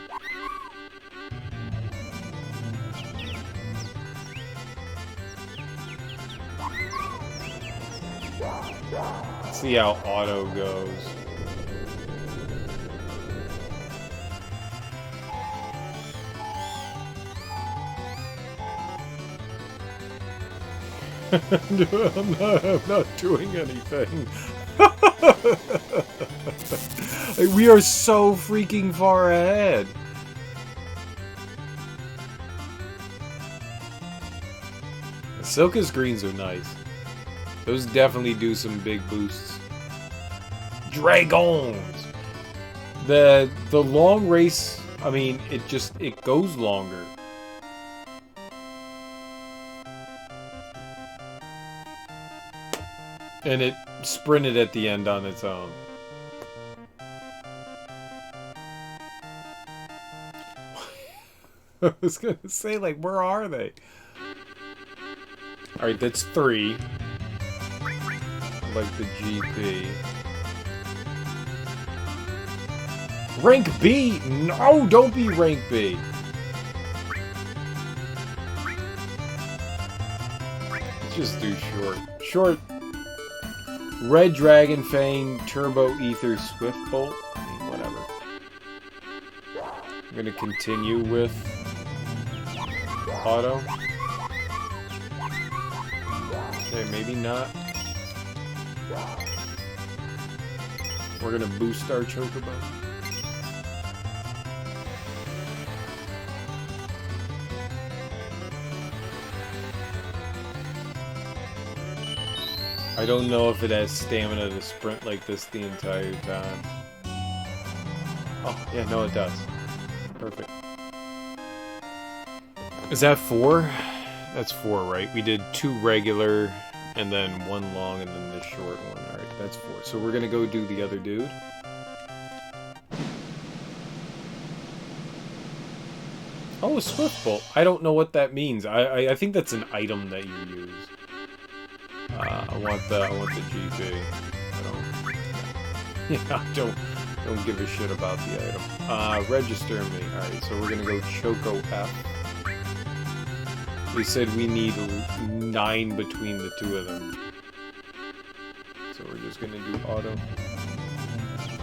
Let's see how auto goes. I'm not doing anything. Like, we are so freaking far ahead. The Silkus greens are nice. Those definitely do some big boosts. Dragons! The long race, I mean, it goes longer. And it sprinted at the end on its own. I was gonna say, like, where are they? Alright, that's 3. I like the GP. Rank B! No, don't be rank B! Let's just do short. Short. Red Dragon Fang, Turbo Ether, Swift Bolt. I mean, whatever. I'm gonna continue with auto. Okay, maybe not. We're gonna boost our Chocobo. I don't know if it has stamina to sprint like this the entire time. Oh, yeah, no, it does. Perfect. Is that 4? That's 4, right? We did 2 regular, and then 1 long, and then the short one. Alright, that's 4. So we're gonna go do the other dude. Oh, Swift Bolt. I don't know what that means. I think that's an item that you use. I want the GP. I don't give a shit about the item. Register me. Alright, so we're gonna go Choco F. We said we need 9 between the 2 of them. So we're just gonna do auto.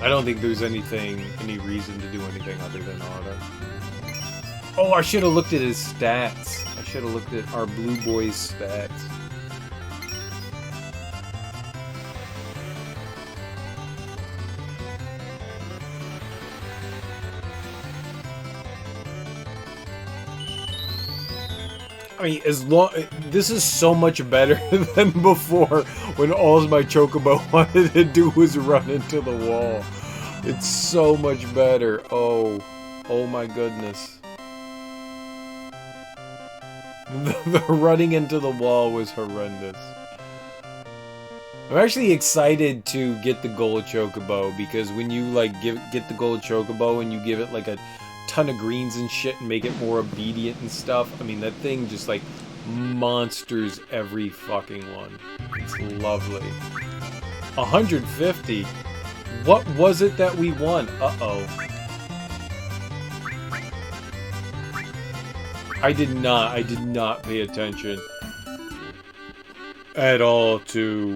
I don't think there's any reason to do anything other than auto. Oh, I should have looked at his stats. I should have looked at our blue boy's stats. I mean, this is so much better than before, when all my Chocobo wanted to do was run into the wall. It's so much better. Oh my goodness. The running into the wall was horrendous. I'm actually excited to get the gold Chocobo, because when you like get the gold Chocobo and you give it like a ton of greens and shit and make it more obedient and stuff, I mean, that thing just like monsters every fucking one. It's lovely. 150? What was it that we won? Uh-oh. I did not pay attention at all to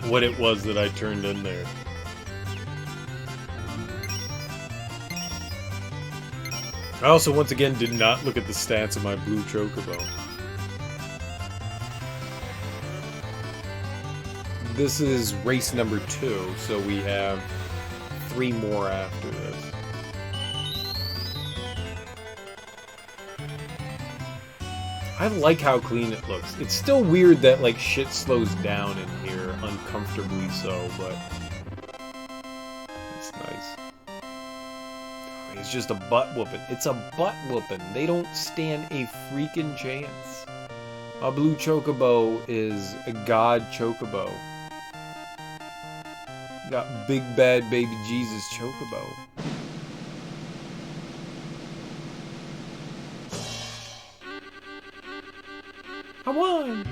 what it was that I turned in there. I also, once again, did not look at the stats of my blue Chocobo. This is race number 2, so we have 3 more after this. I like how clean it looks. It's still weird that, like, shit slows down in here, uncomfortably so, but it's nice. It's just a butt whooping. It's a butt whooping. They don't stand a freaking chance. My blue Chocobo is a god Chocobo. Got big bad baby Jesus Chocobo. I won!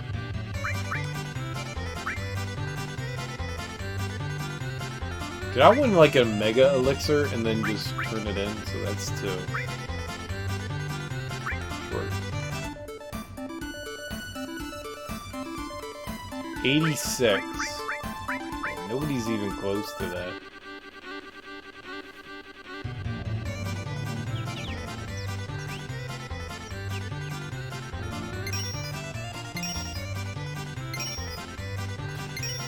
Did I win like a mega elixir and then just turn it in? So that's 2. Short. 86. Nobody's even close to that.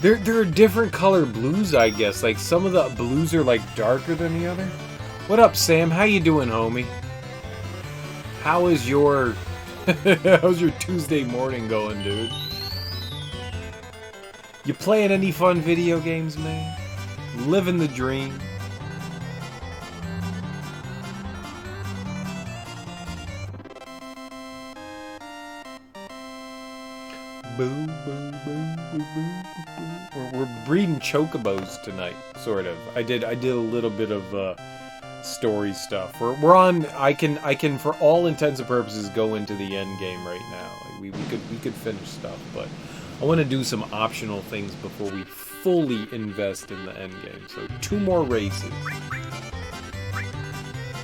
There are different color blues, I guess. Like, some of the blues are, like, darker than the other. What up, Sam? How you doing, homie? How is your... How's your Tuesday morning going, dude? You playing any fun video games, man? Living the dream? Boo, boo, boo, boo, boo, boo. We're breeding Chocobos tonight, sort of. I did a little bit of story stuff. We're on. I can for all intents and purposes go into the end game right now. Like, we could finish stuff, but I want to do some optional things before we fully invest in the end game. So 2 more races.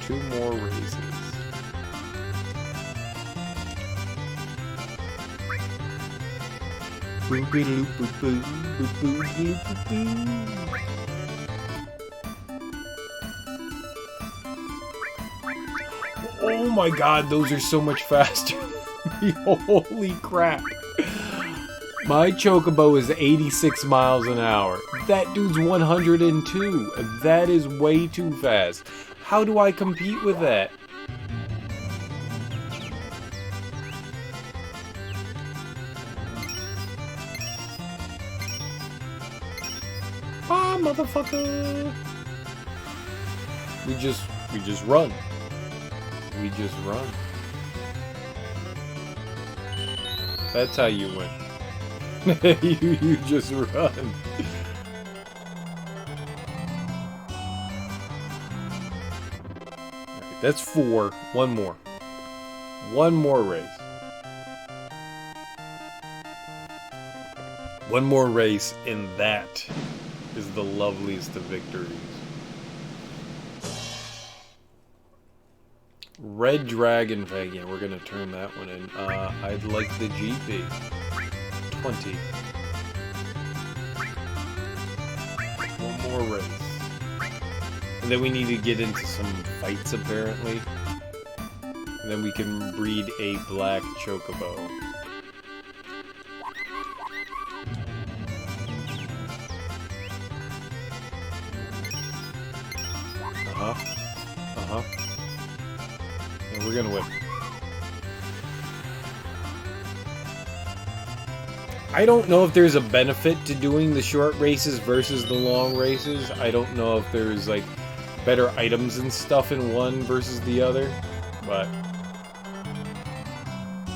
2 more races. Oh my god, those are so much faster than me. Holy crap. My Chocobo is 86 miles an hour. That dude's 102. That is way too fast. How do I compete with that? motherfucker. We just run. We just run. That's how you win. you just run. Alright, that's 4. One more. One more race. One more race, and that is the loveliest of victories. Red Dragon Fang. Yeah, we're gonna turn that one in. I'd like the GP. 20. One more race. And then we need to get into some fights, apparently. And then we can breed a black chocobo. And we're gonna win. I don't know if there's a benefit to doing the short races versus the long races. I don't know if there's like better items and stuff in one versus the other, but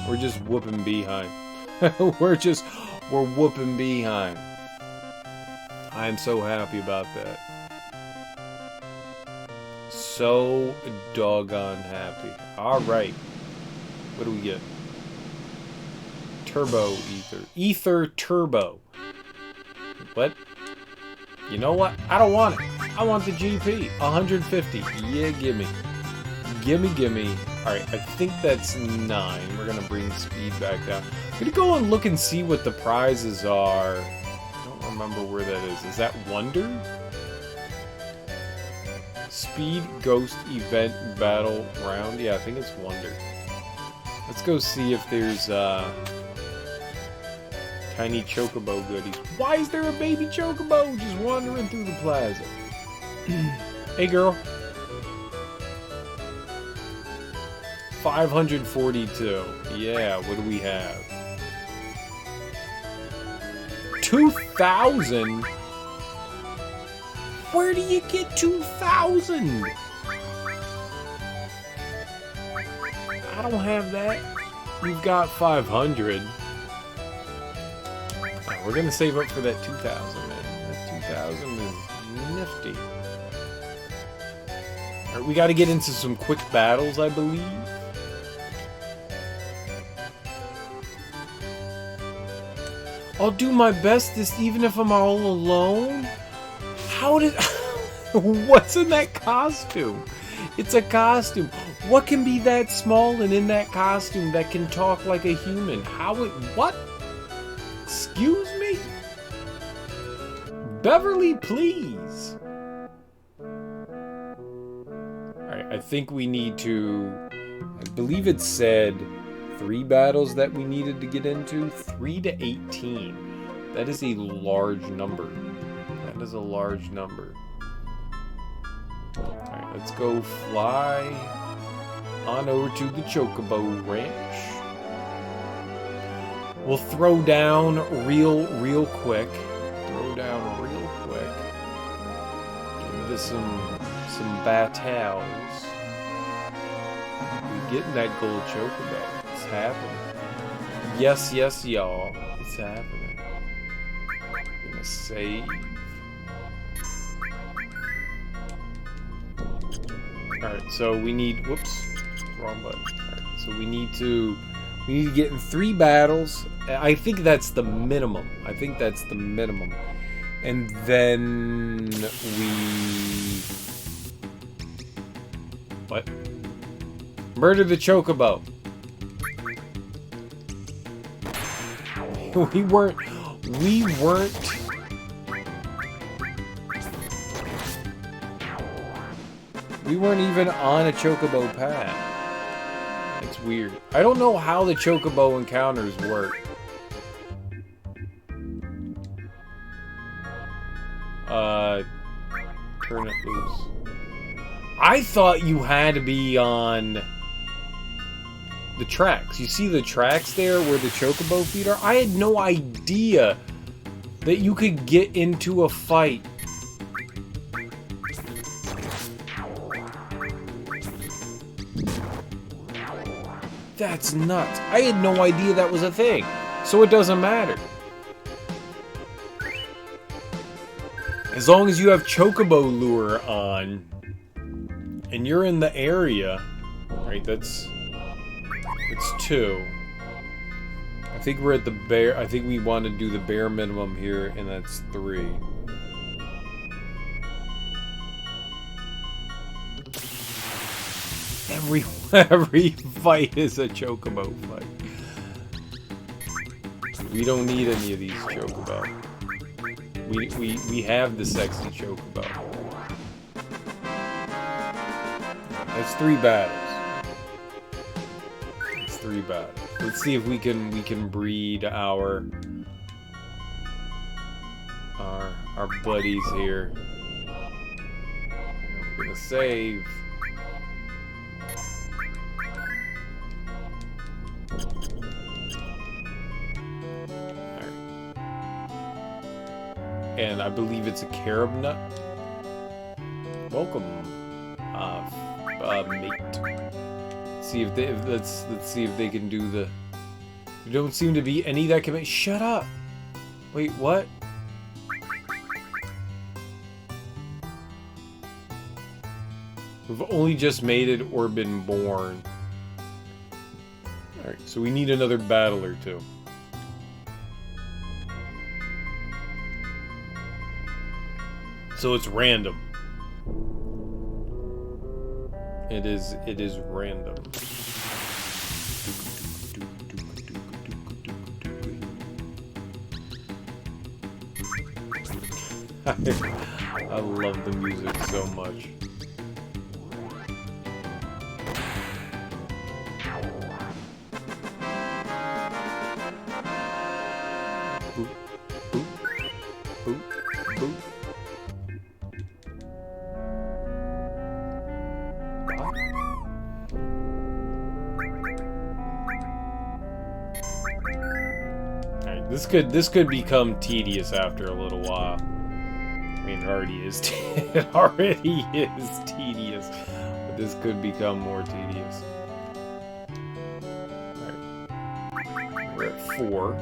we're just whooping behind. we're whooping behind. I'm so happy about that. So doggone happy. Alright. What do we get? Turbo Ether. Ether Turbo. What? You know what? I don't want it. I want the GP. 150. Yeah, gimme. Gimme. Alright, I think that's 9. We're gonna bring speed back down. I'm gonna go and look and see what the prizes are. I don't remember where that is. Is that Wonder? Speed Ghost Event Battle Round. Yeah, I think it's Wonder. Let's go see if there's tiny chocobo goodies. Why is there a baby chocobo just wandering through the plaza? Hey girl. 542. Yeah, what do we have? 2,000? Where do you get 2,000? I don't have that. We've got 500. Right, we're gonna save up for that 2,000, man. That 2,000 is nifty. Alright, we gotta get into some quick battles, I believe. I'll do my best this even if I'm all alone. How did... What's in that costume? It's a costume. What can be that small and in that costume that can talk like a human? How it... What? Excuse me? Beverly, please. Alright, I think we need to... I believe it said 3 battles that we needed to get into. 3 to 18. That is a large number. That is a large number. Alright, let's go fly on over to the Chocobo Ranch. We'll throw down real quick. Throw down real quick. Give this some battles. We're getting that gold Chocobo. It's happening. Yes, y'all. It's happening. Gonna save. Alright, so we need... Whoops. Wrong button. Alright, so we need to get in 3 battles. I think that's the minimum. And then we... What? Murder the Chocobo. We weren't even on a Chocobo pad. It's weird. I don't know how the Chocobo encounters work. Turn it loose. I thought you had to be on the tracks. You see the tracks there where the Chocobo feet are? I had no idea that you could get into a fight That's nuts. I had no idea that was a thing. So it doesn't matter. As long as you have Chocobo Lure on and you're in the area, right? That's 2. I think we're at the bare. I think we want to do the bare minimum here, and that's 3. Every fight is a Chocobo fight. We don't need any of these Chocobo. We have the sexy Chocobo. That's 3 battles. It's 3 battles. Let's see if we can breed our buddies here. We're gonna save. And I believe it's a carob nut. Welcome, mate. See if they let's see if they can do the. There don't seem to be any that can make. Shut up. Wait, what? We've only just made it or been born. All right, so we need another battle or 2. So it's random. It is random. I love the music so much. Boop, boop, boop, boop. This could become tedious after a little while. I mean, it already is. It already is tedious, but this could become more tedious. All right, we're at 4.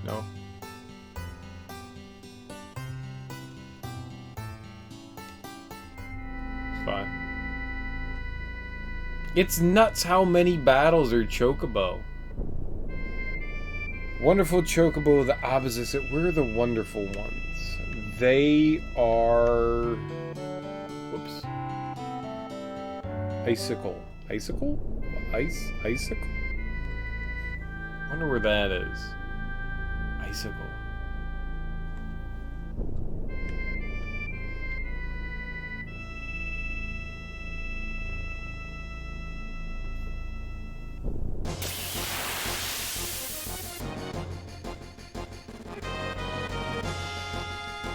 No. It's fine. It's nuts how many battles are Chocobo. Wonderful Chocobo, the opposites. Where are the wonderful ones? They are... Whoops. Icicle. Icicle? Icicle? Wonder where that is. Icicle.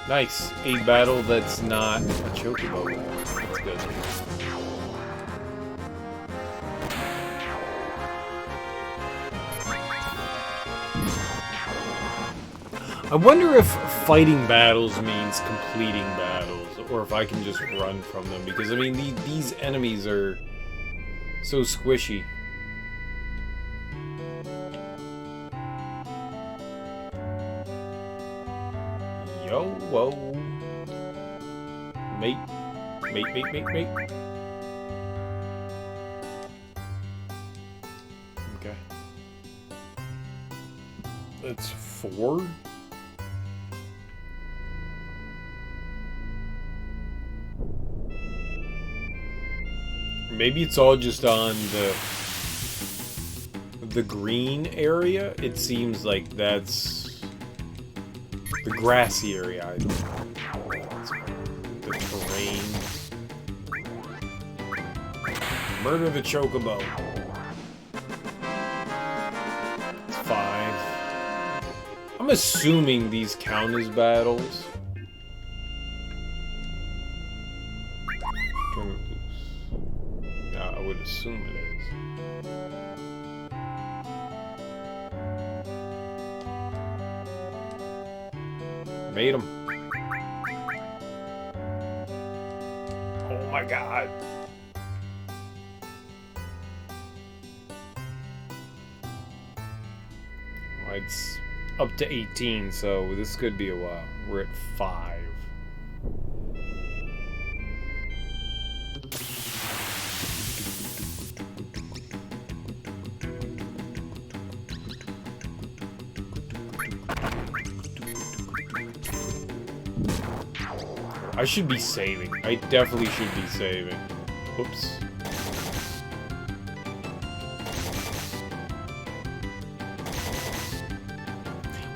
Nice. A battle that's not a Chocobo. That's good. I wonder if fighting battles means completing battles, or if I can just run from them, because, I mean, these enemies are so squishy. Yo, whoa. Mate. Okay. That's 4? Maybe it's all just on the green area. It seems like that's the grassy area. The terrain. Murder the Chocobo. It's 5. I'm assuming these count as battles. Turn it loose. Yeah, I would assume it is. Made him. Oh my god. It's up to 18, so this could be a while. We're at 5. I should be saving. I definitely should be saving. Oops.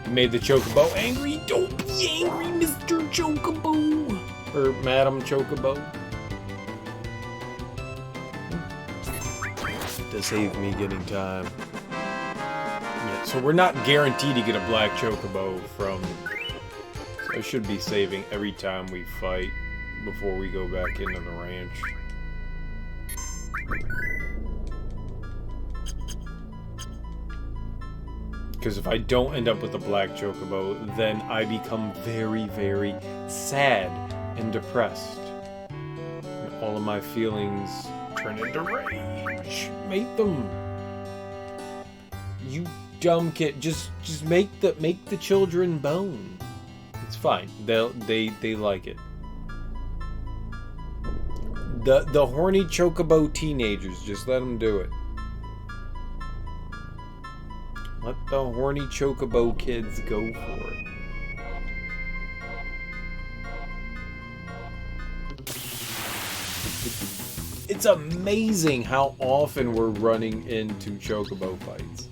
Made the Chocobo angry. Don't be angry, Mr. Chocobo. Or Madam Chocobo. To save me getting time. Yeah, so we're not guaranteed to get a black Chocobo from... So I should be saving every time we fight before we go back into the ranch. Because if I don't end up with a black Chocobo, then I become very, very sad and depressed. And all of my feelings turn into rage. Make them. You dumb kid. Just make the children bone. It's fine. They like it. The horny Chocobo teenagers, just let them do it. Let the horny Chocobo kids go for it. It's amazing how often we're running into Chocobo fights.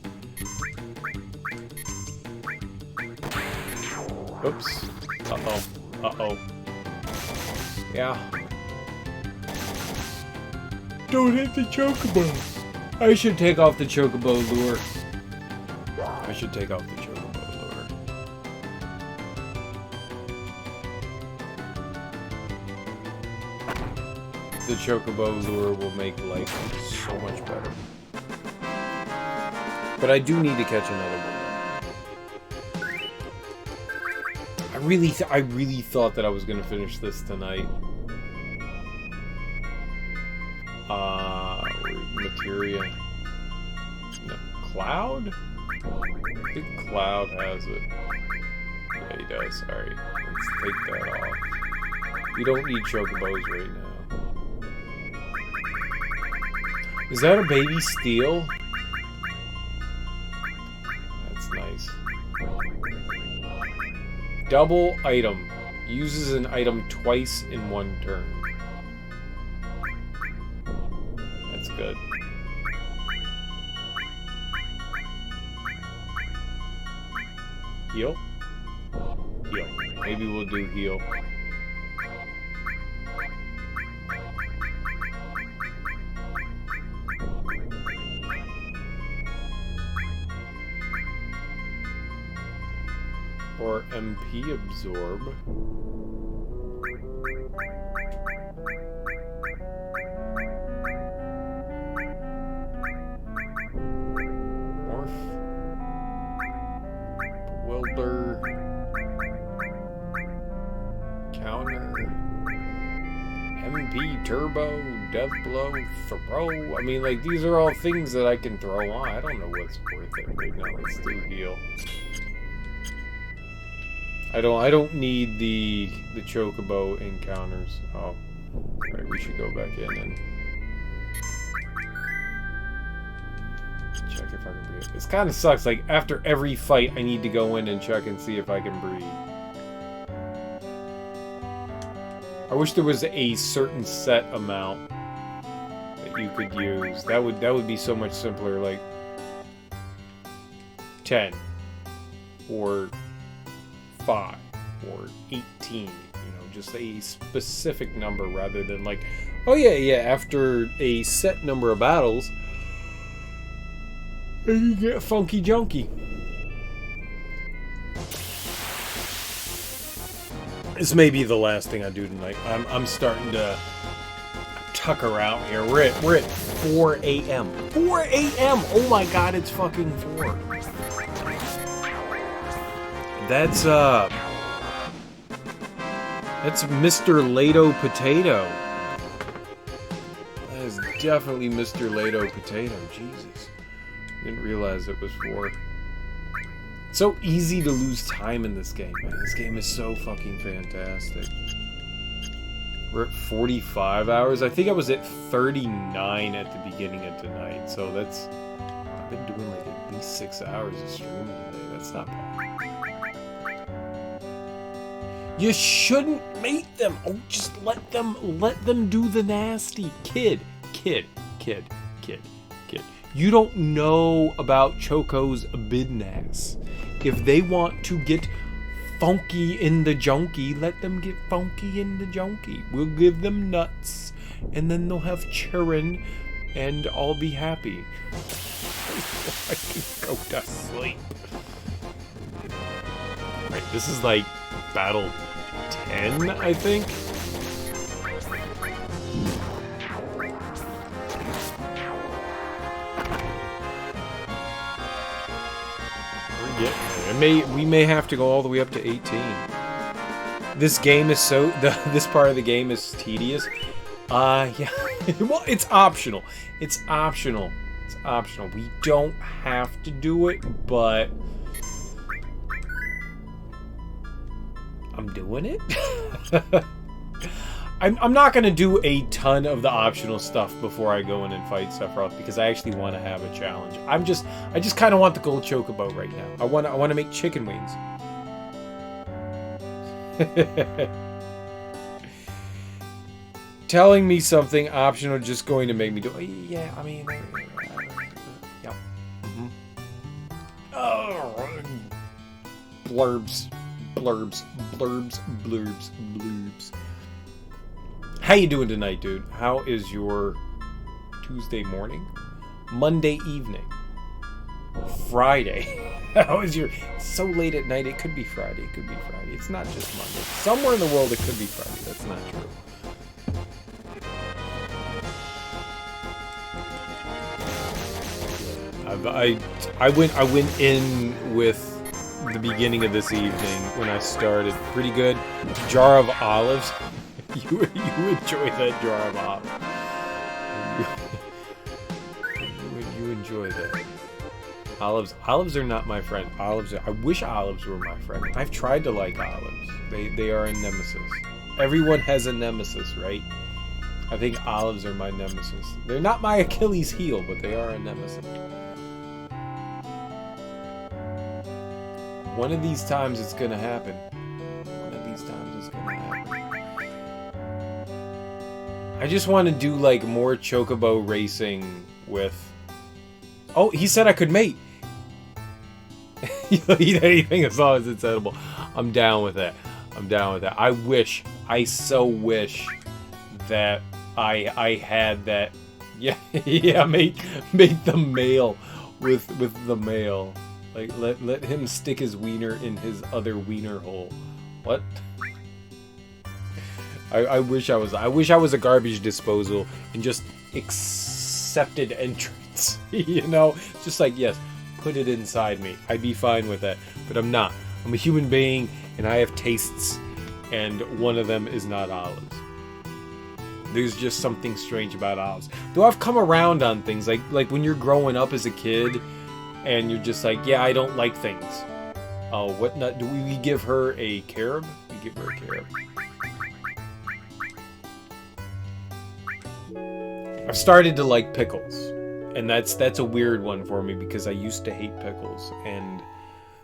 Oops. Uh-oh. Uh-oh. Yeah. Don't hit the Chocobo. I should take off the Chocobo lure. I should take off the Chocobo lure. The Chocobo lure will make life so much better. But I do need to catch another one. I really thought that I was gonna finish this tonight. Materia. No, Cloud? I think Cloud has it. Yeah, he does. Alright, let's take that off. We don't need Chocobos right now. Is that a baby steel? That's nice. Double item. Uses an item twice in one turn. That's good. Heal? Heal. Maybe we'll do heal. Or MP absorb. Morph. Bewilder. Counter. MP turbo. Death blow. Throw. I mean, like, these are all things that I can throw on. I don't know what's worth it right now. Let's do heal. I don't need the Chocobo encounters. Oh, alright, we should go back in and check if I can breathe. This kind of sucks. Like after every fight, I need to go in and check and see if I can breathe. I wish there was a certain set amount that you could use. That would be so much simpler. Like 10 or 5 or 18, you know, just a specific number rather than like, oh yeah, after a set number of battles, you get funky junky. This may be the last thing I do tonight. I'm starting to tucker out here. We're at 4 a.m. 4 a.m. Oh my god, it's fucking 4. That's Mr. Lato Potato. That is definitely Mr. Lato Potato. Jesus. Didn't realize it was 4. So easy to lose time in this game, man. This game is so fucking fantastic. We're at 45 hours. I think I was at 39 at the beginning of tonight. So that's... I've been doing like at least 6 hours of streaming today. That's not bad. You shouldn't mate them. Oh, just let them do the nasty. Kid. You don't know about Choco's business. If they want to get funky in the junkie, let them get funky in the junkie. We'll give them nuts, and then they'll have children, and I'll be happy. I can go to sleep. Right, this is like battle 10, I think. We may have to go all the way up to 18. This game is so... this part of the game is tedious. Yeah. Well, it's optional. It's optional. We don't have to do it, but... I'm doing it? I'm not going to do a ton of the optional stuff before I go in and fight Sephiroth because I actually want to have a challenge. I just kind of want the gold chocobo right now. I want to make chicken wings. Telling me something optional just going to make me do. Yeah, I mean, yeah. Oh, blurbs. How you doing tonight, dude? How is your Tuesday morning? Monday evening? Friday? How is your... so late at night, it could be Friday. It could be Friday. It's not just Monday. Somewhere in the world, it could be Friday. That's not true. I went in with the beginning of this evening when I started pretty good. Jar of olives. You enjoy that jar of olives. You enjoy that. Olives are not my friend. I wish olives were my friend. I've tried to like olives. They are a nemesis. Everyone has a nemesis, right? I think olives are my nemesis. They're not my Achilles heel, but they are a nemesis. One of these times it's gonna happen. I just want to do like more chocobo racing with... Oh, he said I could mate. You eat anything as long as it's edible. I'm down with that. I so wish that I had that. Yeah, mate the male with the male. Like let him stick his wiener in his other wiener hole. What? I wish I was a garbage disposal and just accepted entrance. You know, just like, yes, put it inside me. I'd be fine with that, but I'm not. I'm a human being and I have tastes, and one of them is not olives. There's just something strange about olives. Though I've come around on things like when you're growing up as a kid and you're just like, yeah, I don't like things. Oh, what nut do we give her a carob? We give her a carob. I've started to like pickles, and that's a weird one for me because I used to hate pickles, and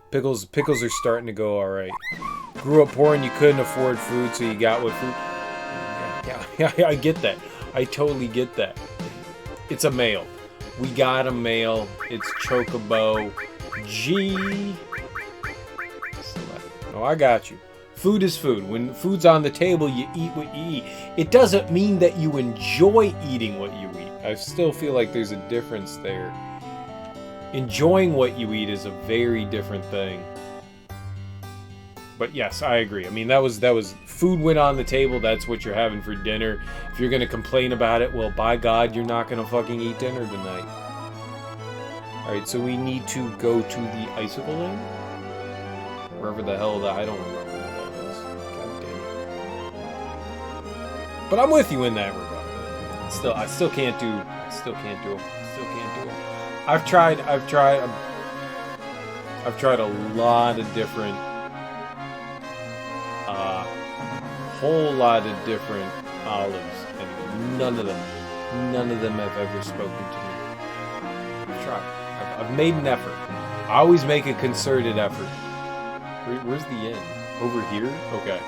pickles are starting to go all right. Grew up poor and you couldn't afford food, so you got what food. Yeah, I get that. I totally get that. It's a male. We got a male. It's Chocobo G. Oh, I got you. Food is food. When food's on the table, you eat what you eat. It doesn't mean that you enjoy eating what you eat. I still feel like there's a difference there. Enjoying what you eat is a very different thing. But yes, I agree. I mean, that was food went on the table. That's what you're having for dinner. If you're gonna complain about it, well, by God, you're not gonna fucking eat dinner tonight. All right, so we need to go to the icicle lane, wherever the hell that I don't remember. But I'm with you in that regard. I still can't do them. I've tried. I've tried a lot of different, whole lot of different olives, and none of them have ever spoken to me. I've tried. I've made an effort. I always make a concerted effort. Where's the inn? Over here? Okay.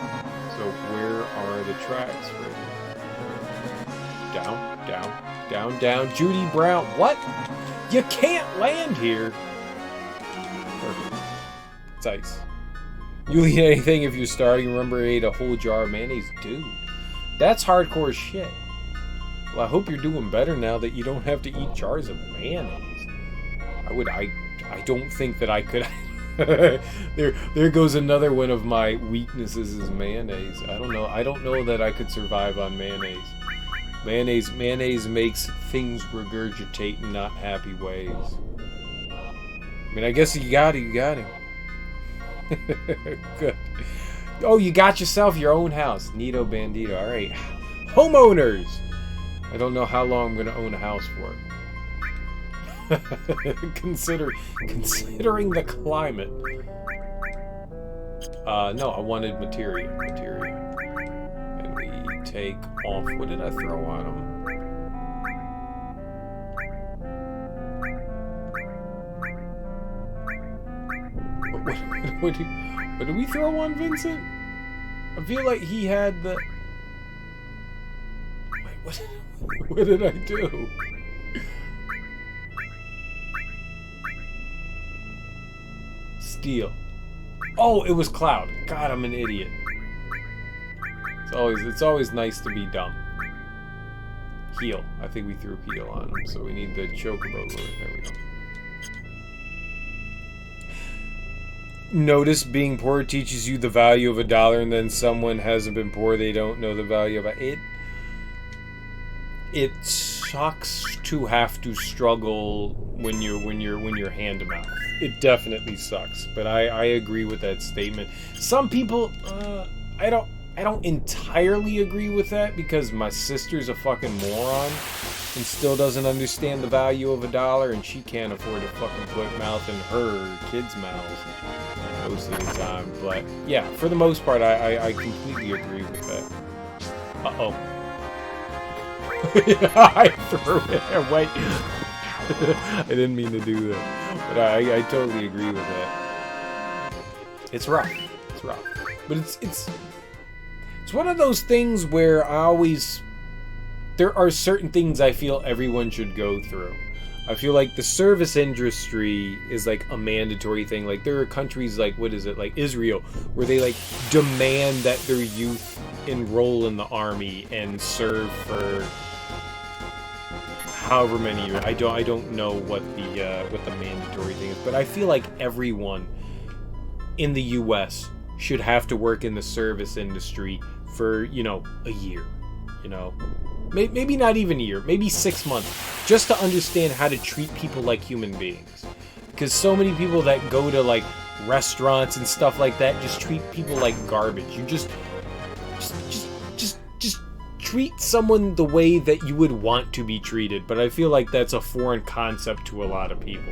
So where are the tracks? Right here. Down. Judy Brown. What? You can't land here. Perfect. It's ice. You'll eat anything if you're starting. Remember, I ate a whole jar of mayonnaise. Dude, that's hardcore shit. Well, I hope you're doing better now that you don't have to eat jars of mayonnaise. I don't think that I could. There goes another one of my weaknesses is mayonnaise. I don't know that I could survive on mayonnaise. Mayonnaise makes things regurgitate in not happy ways. I mean, I guess you got it. Good. Oh, you got yourself your own house. Neato bandito. All right. Homeowners. I don't know how long I'm going to own a house for. Considering the climate. No, I wanted materia. And we take off. What did I throw on them? What did we throw on Vincent? I feel like he had the... Wait, what did I do? Steel. Oh, it was cloud. God, I'm an idiot. It's always nice to be dumb. Heal. I think we threw heal on him, so we need the chocobo lure. There we go. Notice being poor teaches you the value of $1, and then someone hasn't been poor, they don't know the value of it. It sucks to have to struggle when you're hand to mouth. It definitely sucks, but I agree with that statement. Some people, I don't entirely agree with that because my sister's a fucking moron and still doesn't understand the value of $1, and she can't afford to fucking put mouth in her kids' mouths most of the time. But yeah, for the most part, I completely agree with that. Uh-oh. I threw it away. I didn't mean to do that, but I totally agree with that. It's rough. But it's one of those things where there are certain things I feel everyone should go through. I feel like the service industry is like a mandatory thing. Like there are countries like, like Israel, where they like demand that their youth enroll in the army and serve for however many years. I don't know what the mandatory thing is, but I feel like everyone in the U.S. should have to work in the service industry for a year. Maybe not even a year, maybe 6 months, just to understand how to treat people like human beings. Because so many people that go to like restaurants and stuff like that just treat people like garbage. You just treat someone the way that you would want to be treated. But I feel like that's a foreign concept to a lot of people.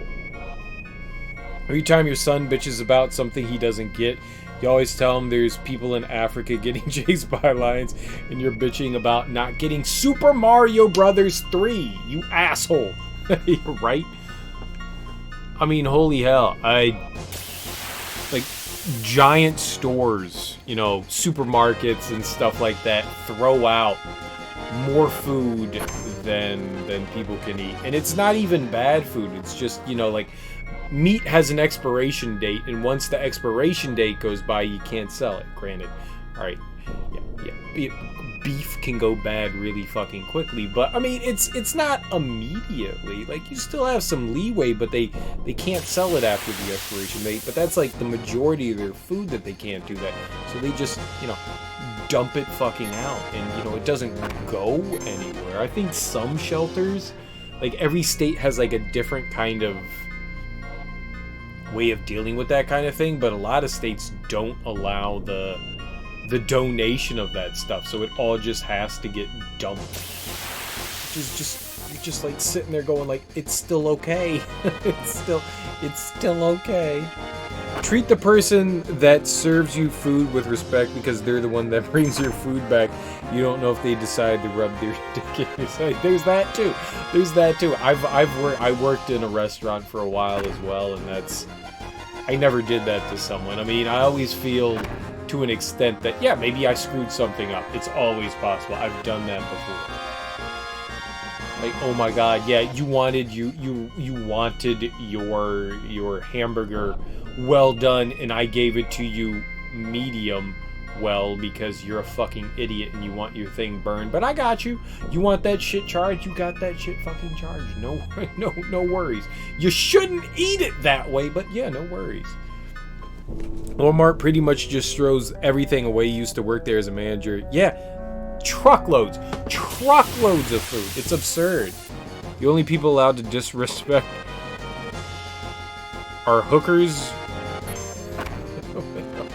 Every time your son bitches about something he doesn't get, you always tell him there's people in Africa getting chased by lions, and you're bitching about not getting Super Mario Brothers 3, you asshole. You're right? I mean, holy hell. Like, giant stores, supermarkets and stuff like that throw out more food than people can eat. And it's not even bad food. It's just, like... meat has an expiration date, and once the expiration date goes by, you can't sell it. Granted, all right, yeah, beef can go bad really fucking quickly, but I mean, it's not immediately. Like, you still have some leeway, but they can't sell it after the expiration date. But that's like the majority of their food that they can't do that, so they just dump it fucking out, and it doesn't go anywhere. I think some shelters, like every state has like a different kind of way of dealing with that kind of thing, but a lot of states don't allow the donation of that stuff, so it all just has to get dumped. You're just like sitting there going like, it's still okay. it's still okay. treat the person that serves you food with respect because they're the one that brings your food back. You don't know if they decide to rub their dick in your side. There's that too. I worked in a restaurant for a while as well, and I never did that to someone. I mean, I always feel to an extent that, yeah, maybe I screwed something up. It's always possible. I've done that before. Like, oh my god, yeah, you wanted your hamburger well done, and I gave it to you medium well because you're a fucking idiot and you want your thing burned. But I got you. You want that shit charged? You got that shit fucking charged. No worries. You shouldn't eat it that way, but yeah, no worries. Walmart pretty much just throws everything away. You used to work there as a manager. Yeah. Truckloads of food. It's absurd. The only people allowed to disrespect are hookers.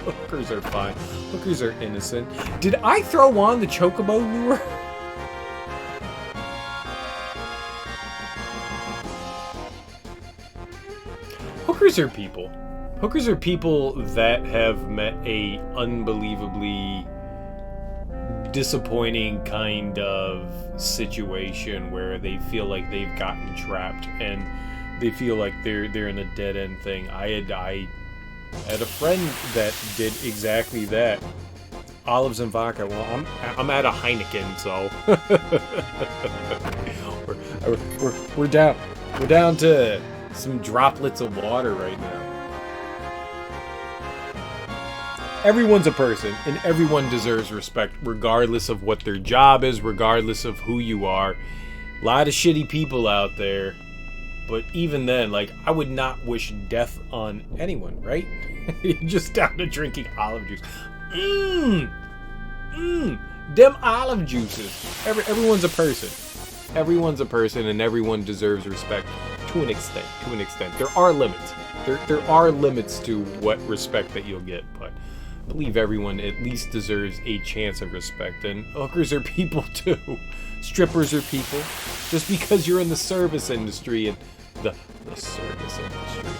Hookers are fine. Hookers are innocent. Did I throw on the chocobo lure? Hookers are people. Hookers are people that have met a unbelievably disappointing kind of situation where they feel like they've gotten trapped and they feel like they're in a dead end thing. I had a friend that did exactly that. Olives and vodka. Well, I'm at a Heineken, so we're down to some droplets of water right now. Everyone's a person, and everyone deserves respect, regardless of what their job is, regardless of who you are. A lot of shitty people out there, but even then, like, I would not wish death on anyone, right? Just down to drinking olive juice. Them olive juices. Everyone's a person. Everyone's a person, and everyone deserves respect to an extent. There are limits. There are limits to what respect that you'll get, but I believe everyone at least deserves a chance of respect. And hookers are people too. Strippers are people. Just because you're in the service industry and the service industry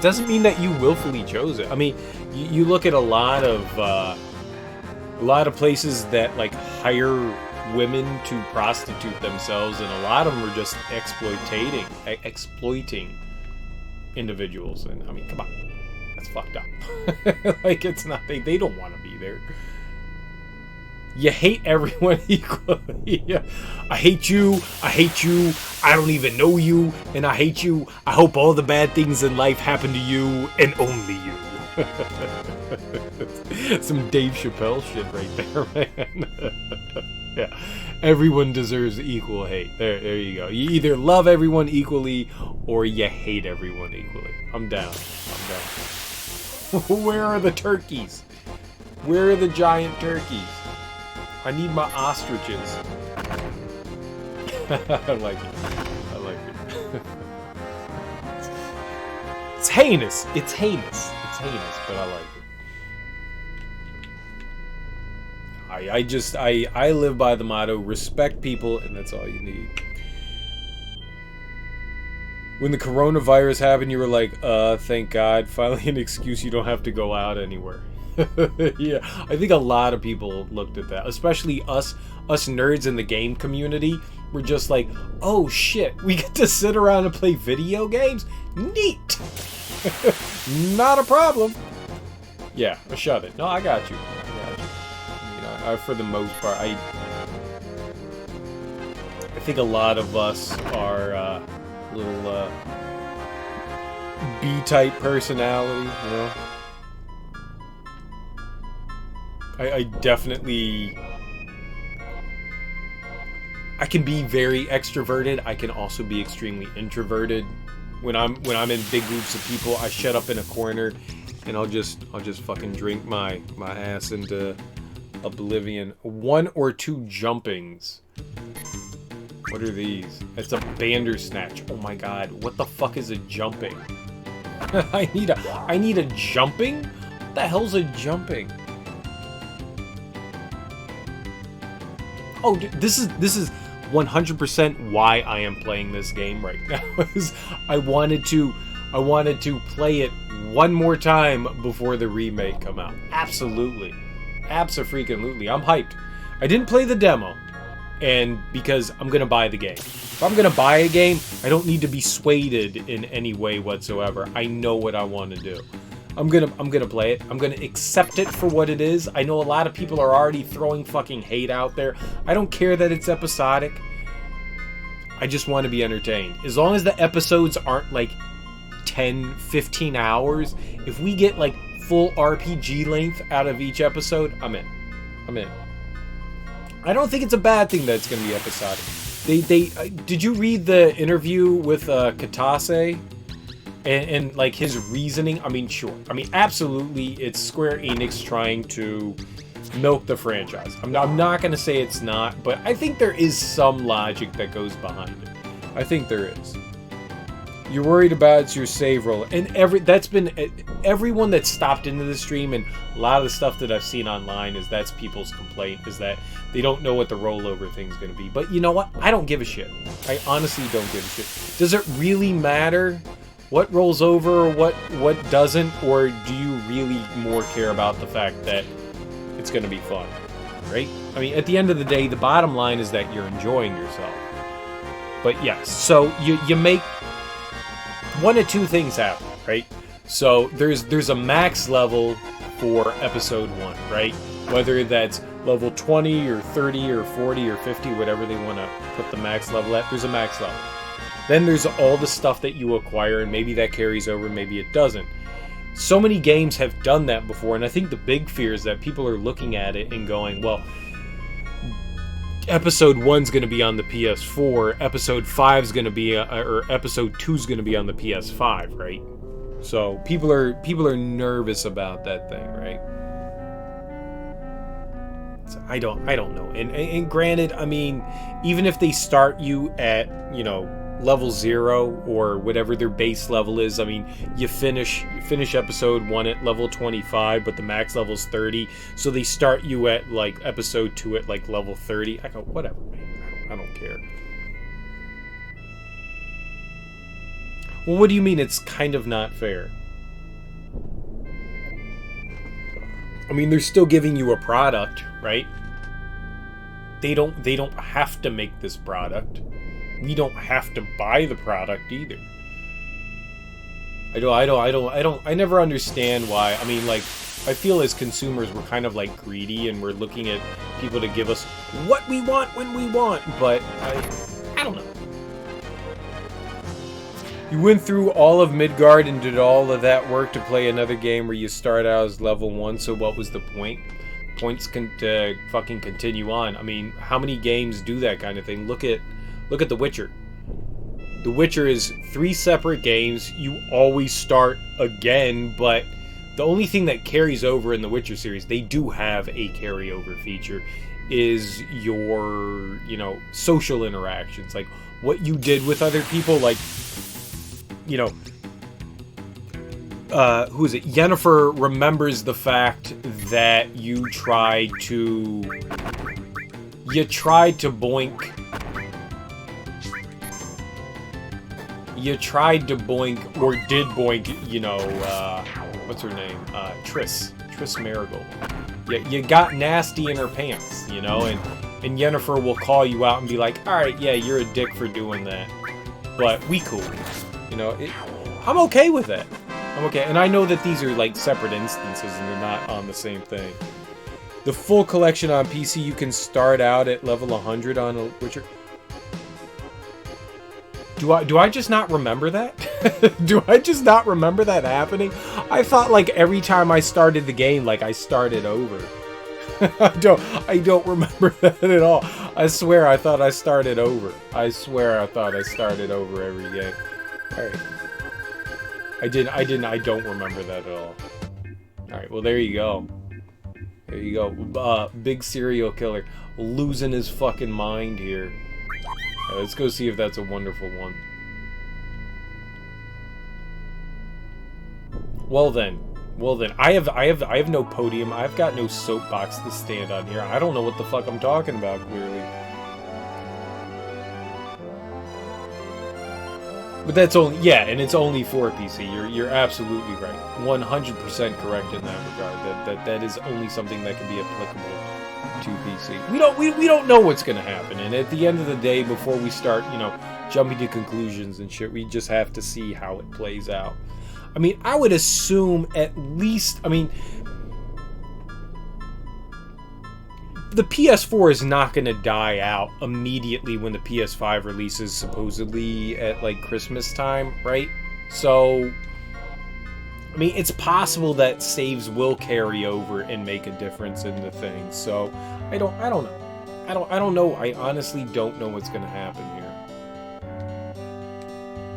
doesn't mean that you willfully chose it. I mean, you look at a lot of places that like hire women to prostitute themselves, and a lot of them are just exploiting individuals. And I mean, come on. That's fucked up. Like, it's not, they don't want to be there. You hate everyone equally. Yeah. I hate you, I don't even know you, and I hate you. I hope all the bad things in life happen to you, and only you. Some Dave Chappelle shit right there, man. Yeah. Everyone deserves equal hate. There you go. You either love everyone equally, or you hate everyone equally. I'm down. Where are the turkeys? Where are the giant turkeys? I need my ostriches. I like it. It's heinous, but I like it. I live by the motto, respect people, and that's all you need. When the coronavirus happened, you were like, thank God, finally an excuse you don't have to go out anywhere. Yeah, I think a lot of people looked at that, especially us nerds in the game community. We're just like, oh shit, we get to sit around and play video games? Neat! Not a problem. Yeah, shut it. No, I got you. You know, for the most part, I think a lot of us are little B-type personality, you know. I definitely, I can be very extroverted. I can also be extremely introverted. When I'm in big groups of people, I shut up in a corner and I'll just fucking drink my ass into oblivion. 1 or 2 jumpings. What are these? It's a Bandersnatch. Oh my god, what the fuck is a jumping? I need a jumping? What the hell's a jumping? Oh, this is 100% why I am playing this game right now. Is I wanted to play it one more time before the remake come out. Absolutely. Abso-freaking-lutely. I'm hyped. I didn't play the demo, and because I'm going to buy the game. If I'm going to buy a game, I don't need to be swayed in any way whatsoever. I know what I want to do. I'm gonna play it. I'm gonna accept it for what it is. I know a lot of people are already throwing fucking hate out there. I don't care that it's episodic. I just want to be entertained. As long as the episodes aren't like 10, 15 hours, if we get like full RPG length out of each episode, I'm in. I don't think it's a bad thing that it's gonna be episodic. Did you read the interview with Katase? And like his reasoning, I mean, sure. I mean, absolutely, it's Square Enix trying to milk the franchise. I'm not going to say it's not, but I think there is some logic that goes behind it. I think there is. You're worried about your save roll. And everyone that stopped into the stream, and a lot of the stuff that I've seen online is that's people's complaint, is that they don't know what the rollover thing's going to be. But you know what? I don't give a shit. I honestly don't give a shit. Does it really matter what rolls over or what doesn't, or do you really more care about the fact that it's going to be fun, right? I mean, at the end of the day, the bottom line is that you're enjoying yourself. But yes, so you make one of two things happen, right? So there's a max level for episode 1, right? Whether that's level 20 or 30 or 40 or 50, whatever they want to put the max level at, there's a max level. Then there's all the stuff that you acquire, and maybe that carries over, maybe it doesn't. So many games have done that before, and I think the big fear is that people are looking at it and going, well, episode 1's going to be on the PS4, episode 5's going to be, or episode 2's going to be on the PS5, right? So people are nervous about that thing, right? So I don't know. And granted, I mean, even if they start you at, level 0 or whatever their base level is, I mean, you finish episode 1 at level 25, but the max level's 30, so they start you at like episode 2 at like level 30. I go, whatever, man. I don't care. Well, what do you mean it's kind of not fair? I mean, they're still giving you a product, right? They don't have to make this product. We don't have to buy the product either. I never understand why. I mean, like, I feel as consumers we're kind of like greedy and we're looking at people to give us what we want when we want, but I don't know. You went through all of Midgard and did all of that work to play another game where you start out as level 1, so what was the point? Points to fucking continue on. I mean, how many games do that kind of thing? Look at The Witcher. The Witcher is 3 separate games. You always start again, but the only thing that carries over in the Witcher series, they do have a carryover feature, is your, social interactions. Like, what you did with other people, like, who is it? Yennefer remembers the fact that you tried to boink. You tried to boink, or did boink, what's her name? Triss Marigold. You got nasty in her pants, and Yennefer will call you out and be like, alright, yeah, you're a dick for doing that, but we cool. I'm okay with that. I'm okay, and I know that these are like separate instances and they're not on the same thing. The full collection on PC, you can start out at level 100 on a Witcher. Do I just not remember that? Do I just not remember that happening? I thought like every time I started the game, like I started over. I don't remember that at all. I swear I thought I started over. I swear I thought I started over every game. Alright. I don't remember that at all. Alright, well there you go. There you go. Big serial killer. Losing his fucking mind here. Let's go see if that's a wonderful one. Well then, I have no podium. I've got no soapbox to stand on here. I don't know what the fuck I'm talking about, clearly. But that's only, yeah, and it's only for PC. You're absolutely right. 100% correct in that regard. That is only something that can be applicable to PC. We don't know what's going to happen, and at the end of the day, before we start, jumping to conclusions and shit, we just have to see how it plays out. I mean, I would assume at least, the PS4 is not going to die out immediately when the PS5 releases, supposedly at like Christmas time, right? So, it's possible that saves will carry over and make a difference in the thing. So, I don't know. I don't know. I honestly don't know what's going to happen here.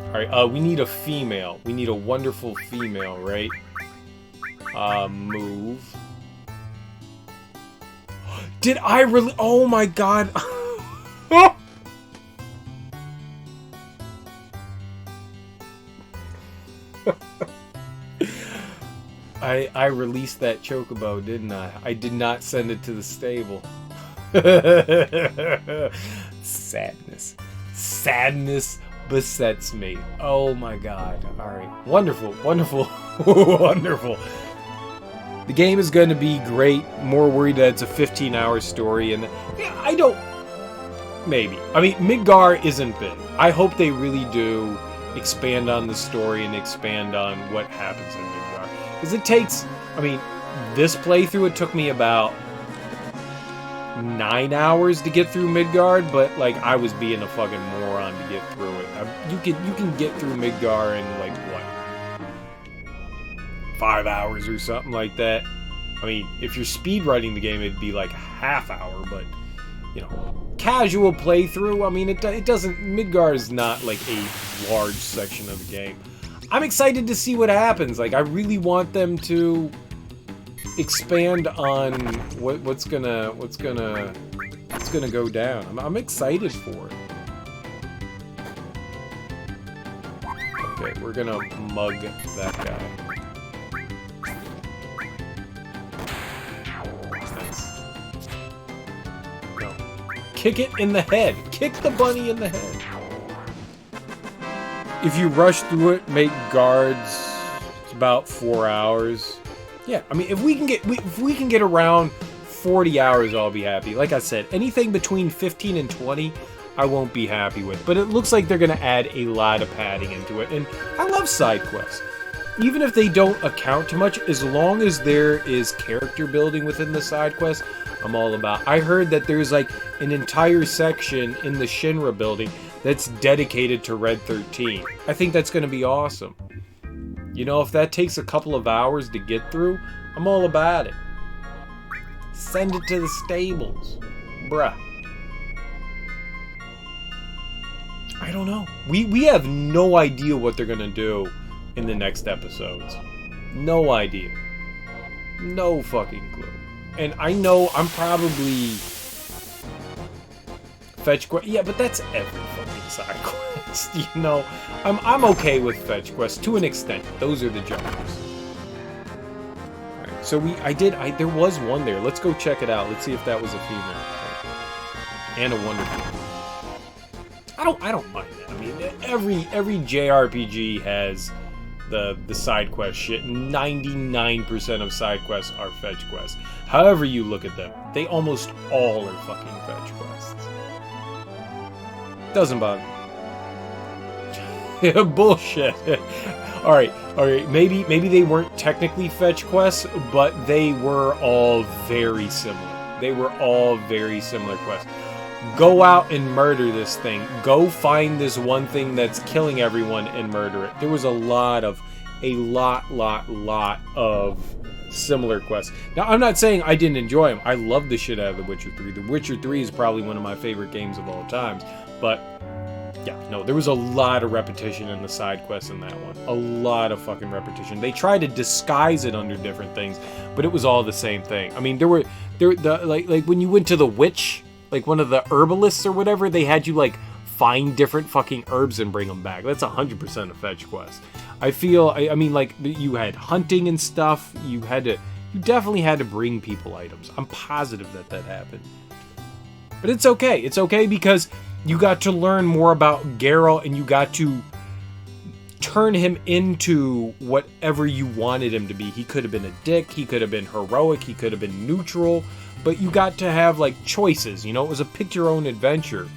All right, we need a female. We need a wonderful female, right? Move. Did I really? Oh my god. I released that chocobo, didn't I? I did not send it to the stable. Sadness. Sadness besets me. Oh my god. Alright. Wonderful. Wonderful. Wonderful. The game is going to be great. More worried that it's a 15-hour story, and I don't... Maybe. Midgar isn't big. I hope they really do expand on the story and expand on what happens in Midgar. Because it takes... this playthrough, it took me about 9 hours to get through Midgard, but, I was being a fucking moron to get through it. You can get through Midgar in, 5 hours or something like that. If you're speedrunning the game, it'd be like a half hour, but, casual playthrough, it doesn't... Midgar is not, a large section of the game. I'm excited to see what happens. I really want them to expand on what's gonna go down. I'm excited for it. Okay, we're gonna mug that guy. Kick it in the head. Kick the bunny in the head. If you rush through it, make guards, it's about 4 hours. Yeah, if we can get around 40 hours, I'll be happy. Like I said, anything between 15 and 20, I won't be happy with. But it looks like they're going to add a lot of padding into it. And I love side quests. Even if they don't account too much, as long as there is character building within the side quest, I'm all about. I heard that there's an entire section in the Shinra building that's dedicated to Red 13. I think that's going to be awesome. If that takes a couple of hours to get through, I'm all about it. Send it to the stables. Bruh. I don't know. We have no idea what they're going to do in the next episodes. No idea. No fucking clue. And I know I'm probably... Fetch quest. Yeah, but that's every fucking side quest, I'm okay with fetch quests to an extent. Those are the jumpers. Alright, so there was one there. Let's go check it out. Let's see if that was a female. Right. And a wonderful. I don't mind that. Every JRPG has the side quest shit. 99% of side quests are fetch quests. However you look at them, they almost all are fucking fetch quests. Doesn't bother me. Bullshit. Alright. Maybe they weren't technically fetch quests, but they were all very similar. They were all very similar quests. Go out and murder this thing. Go find this one thing that's killing everyone and murder it. There was a lot of similar quests. Now, I'm not saying I didn't enjoy them. I love the shit out of The Witcher 3. The Witcher 3 is probably one of my favorite games of all time. But, yeah, no, there was a lot of repetition in the side quests in that one. A lot of fucking repetition. They tried to disguise it under different things, but it was all the same thing. Like when you went to the witch, like one of the herbalists or whatever, they had you, find different fucking herbs and bring them back. That's 100% a fetch quest. I feel, you had hunting and stuff. You definitely had to bring people items. I'm positive that happened. But it's okay. It's okay because you got to learn more about Geralt, and you got to turn him into whatever you wanted him to be. He could have been a dick, he could have been heroic, he could have been neutral, but you got to have like choices, you know? It was a pick your own adventure.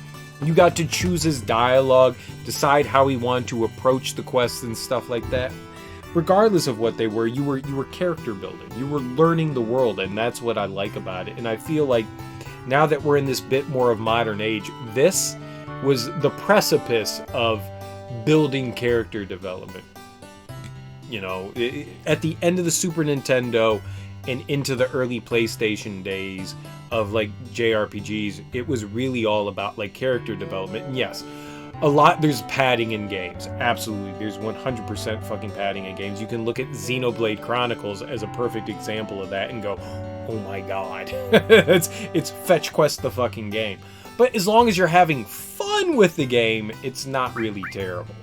You got to choose his dialogue, decide how he wanted to approach the quests and stuff like that. Regardless of what they were, you were character building. You were learning the world, and that's what I like about it. And I feel like now that we're in this bit more of modern age, this was the precipice of building character development. You know, at the end of the Super Nintendo and into the early PlayStation days of like JRPGs, it was really all about like character development. And yes, there's padding in games. Absolutely. There's 100% fucking padding in games. You can look at Xenoblade Chronicles as a perfect example of that and go, oh my god. it's fetch quest the fucking game. But as long as you're having fun with the game, it's not really terrible.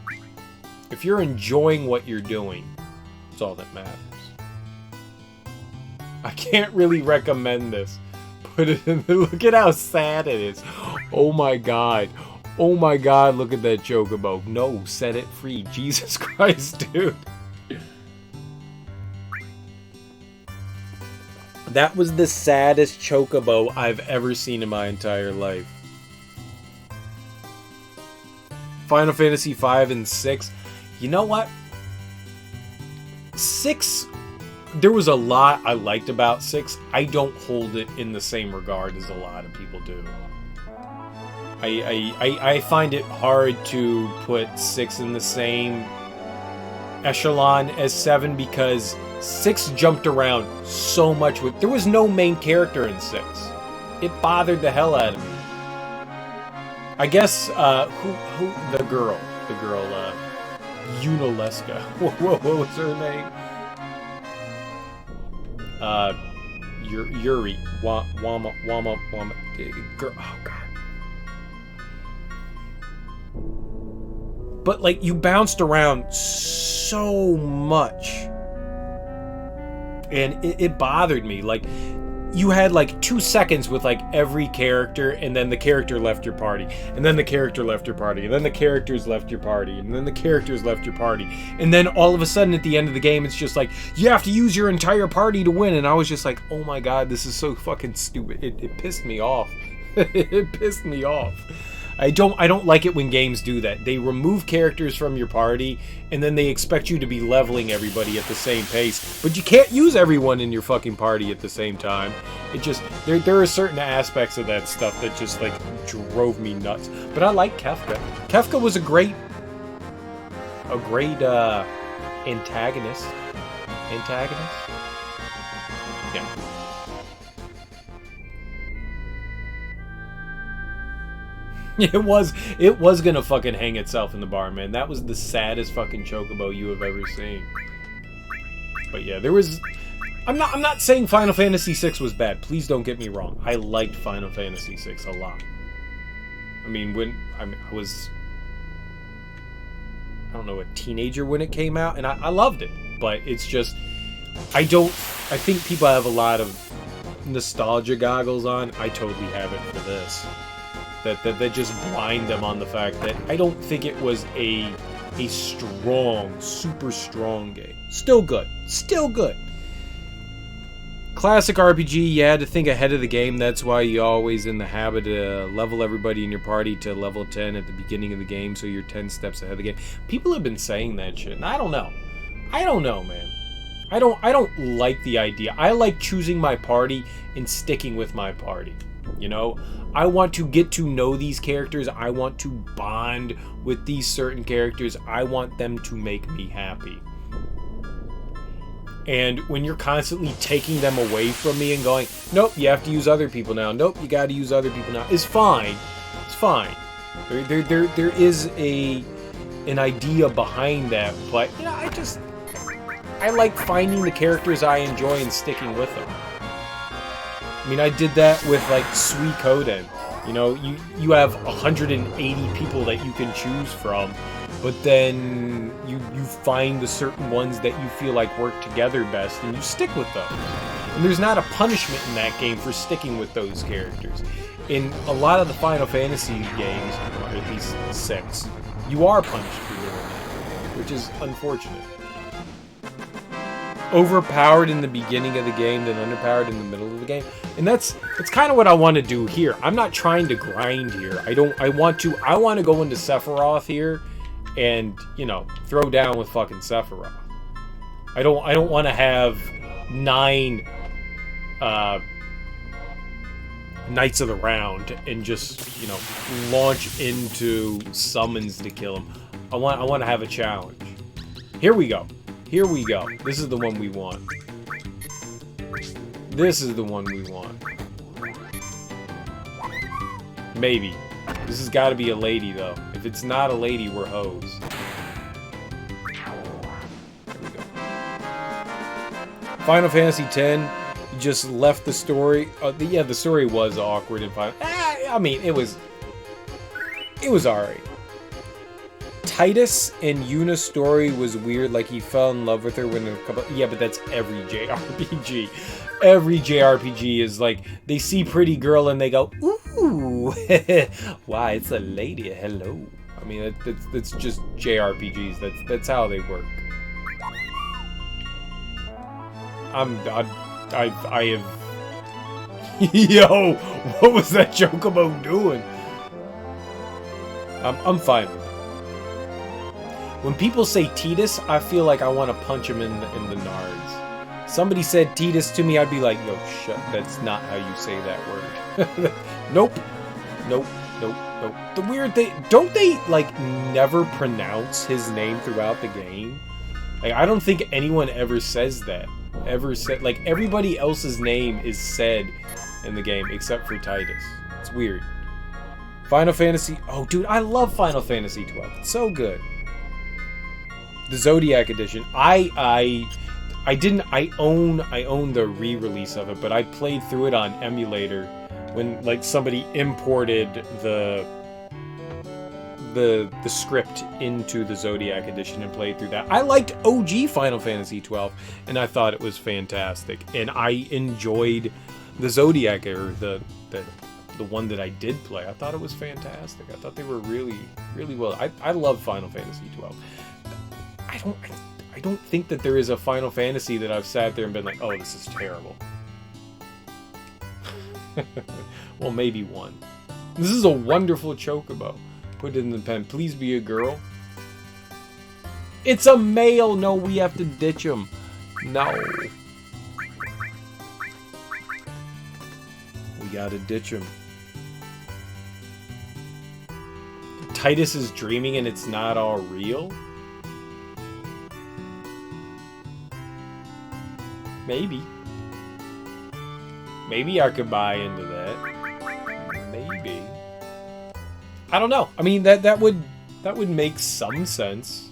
If you're enjoying what you're doing, it's all that matters. I can't really recommend this. Put it in the, look at how sad it is. Oh my god. Oh my god, look at that chocobo. No, set it free. Jesus Christ, dude. That was the saddest chocobo I've ever seen in my entire life. Final Fantasy V and 6. You know what? 6, there was a lot I liked about 6. I don't hold it in the same regard as a lot of people do. I find it hard to put 6 in the same echelon as 7 because 6 jumped around so much. There was no main character in 6. It bothered the hell out of me. I guess who the girl Unileska. What was her name? Yuri. Wama. Girl. Oh god. But like you bounced around so much, and it bothered me. Like you had like 2 seconds with like every character, and then the character left your party, and then the character left your party, and then the characters left your party, and then the characters left your party, and then all of a sudden at the end of the game it's just like you have to use your entire party to win. And I was just like, oh my god, this is so fucking stupid. It pissed me off. It pissed me off. I don't like it when games do that. They remove characters from your party, and then they expect you to be leveling everybody at the same pace. But you can't use everyone in your fucking party at the same time. It just, there are certain aspects of that stuff that just, like, drove me nuts. But I like Kefka. Kefka was a great antagonist. Yeah. It was gonna fucking hang itself in the bar, man. That was the saddest fucking chocobo you have ever seen. But yeah, there was... I'm not saying Final Fantasy VI was bad. Please don't get me wrong. I liked Final Fantasy VI a lot. I mean, when I was... I don't know, a teenager when it came out, and I loved it. But it's just... I think people have a lot of nostalgia goggles on. I totally have it for this. That just blind them on the fact that I don't think it was a strong, super strong game. Still good. Classic RPG, you had to think ahead of the game. That's why you're always in the habit to level everybody in your party to level 10 at the beginning of the game, so you're 10 steps ahead of the game. People have been saying that shit, and I don't know, man. I don't like the idea. I like choosing my party and sticking with my party. You know, I want to get to know these characters. I want to bond with these certain characters. I want them to make me happy. And when you're constantly taking them away from me and going, nope, you have to use other people now. Nope, you got to use other people now. It's fine. It's fine. There is an idea behind that, but you know, I like finding the characters I enjoy and sticking with them. I mean, I did that with, like, Suikoden. You know, you have 180 people that you can choose from, but then you find the certain ones that you feel like work together best, and you stick with those. And there's not a punishment in that game for sticking with those characters. In a lot of the Final Fantasy games, or at least 6, you are punished for doing that. which is unfortunate. Overpowered in the beginning of the game, then underpowered in the middle of the game, and it's kind of what I want to do here. I'm not trying to grind here. I want to go into Sephiroth here, and you know, throw down with fucking Sephiroth. I don't want to have 9 Knights of the Round and just, you know, launch into summons to kill him. I want to have a challenge. Here we go. Here we go. This is the one we want. This is the one we want. Maybe. This has got to be a lady, though. If it's not a lady, we're hoes. There we go. Final Fantasy X. You just left the story. Yeah, the story was awkward and fine. I mean, it was alright. Titus and Yuna's story was weird. Like, he fell in love with her when a couple... Yeah, but that's every JRPG. Every JRPG is like, they see pretty girl and they go, ooh, why, it's a lady, hello. I mean, that's just JRPGs. That's how they work. I have... Yo, what was that Chocobo doing? I'm fine with it. When people say Titus, I feel like I want to punch him in the nards. Somebody said Titus to me, I'd be like, yo, shut, that's not how you say that word. Nope. Nope. Nope. Nope. The weird thing, don't they, like, never pronounce his name throughout the game? Like, I don't think anyone ever says that. Like, everybody else's name is said in the game except for Titus. It's weird. Final Fantasy, oh dude, I love Final Fantasy 12. It's so good. The Zodiac edition. I own the re-release of it, but I played through it on emulator when, like, somebody imported the script into the Zodiac edition and played through that. I liked OG Final Fantasy 12, and I thought it was fantastic. And I enjoyed the Zodiac, or the one that I did play. I thought it was fantastic. I thought they were really, really well. I love Final Fantasy 12. I don't think that there is a Final Fantasy that I've sat there and been like, oh, this is terrible. Well, maybe one. This is a wonderful Chocobo. Put it in the pen. Please be a girl. It's a male. No, we have to ditch him. No. We gotta ditch him. Titus is dreaming and it's not all real? Maybe. Maybe I could buy into that. Maybe. I don't know. I mean, that would make some sense.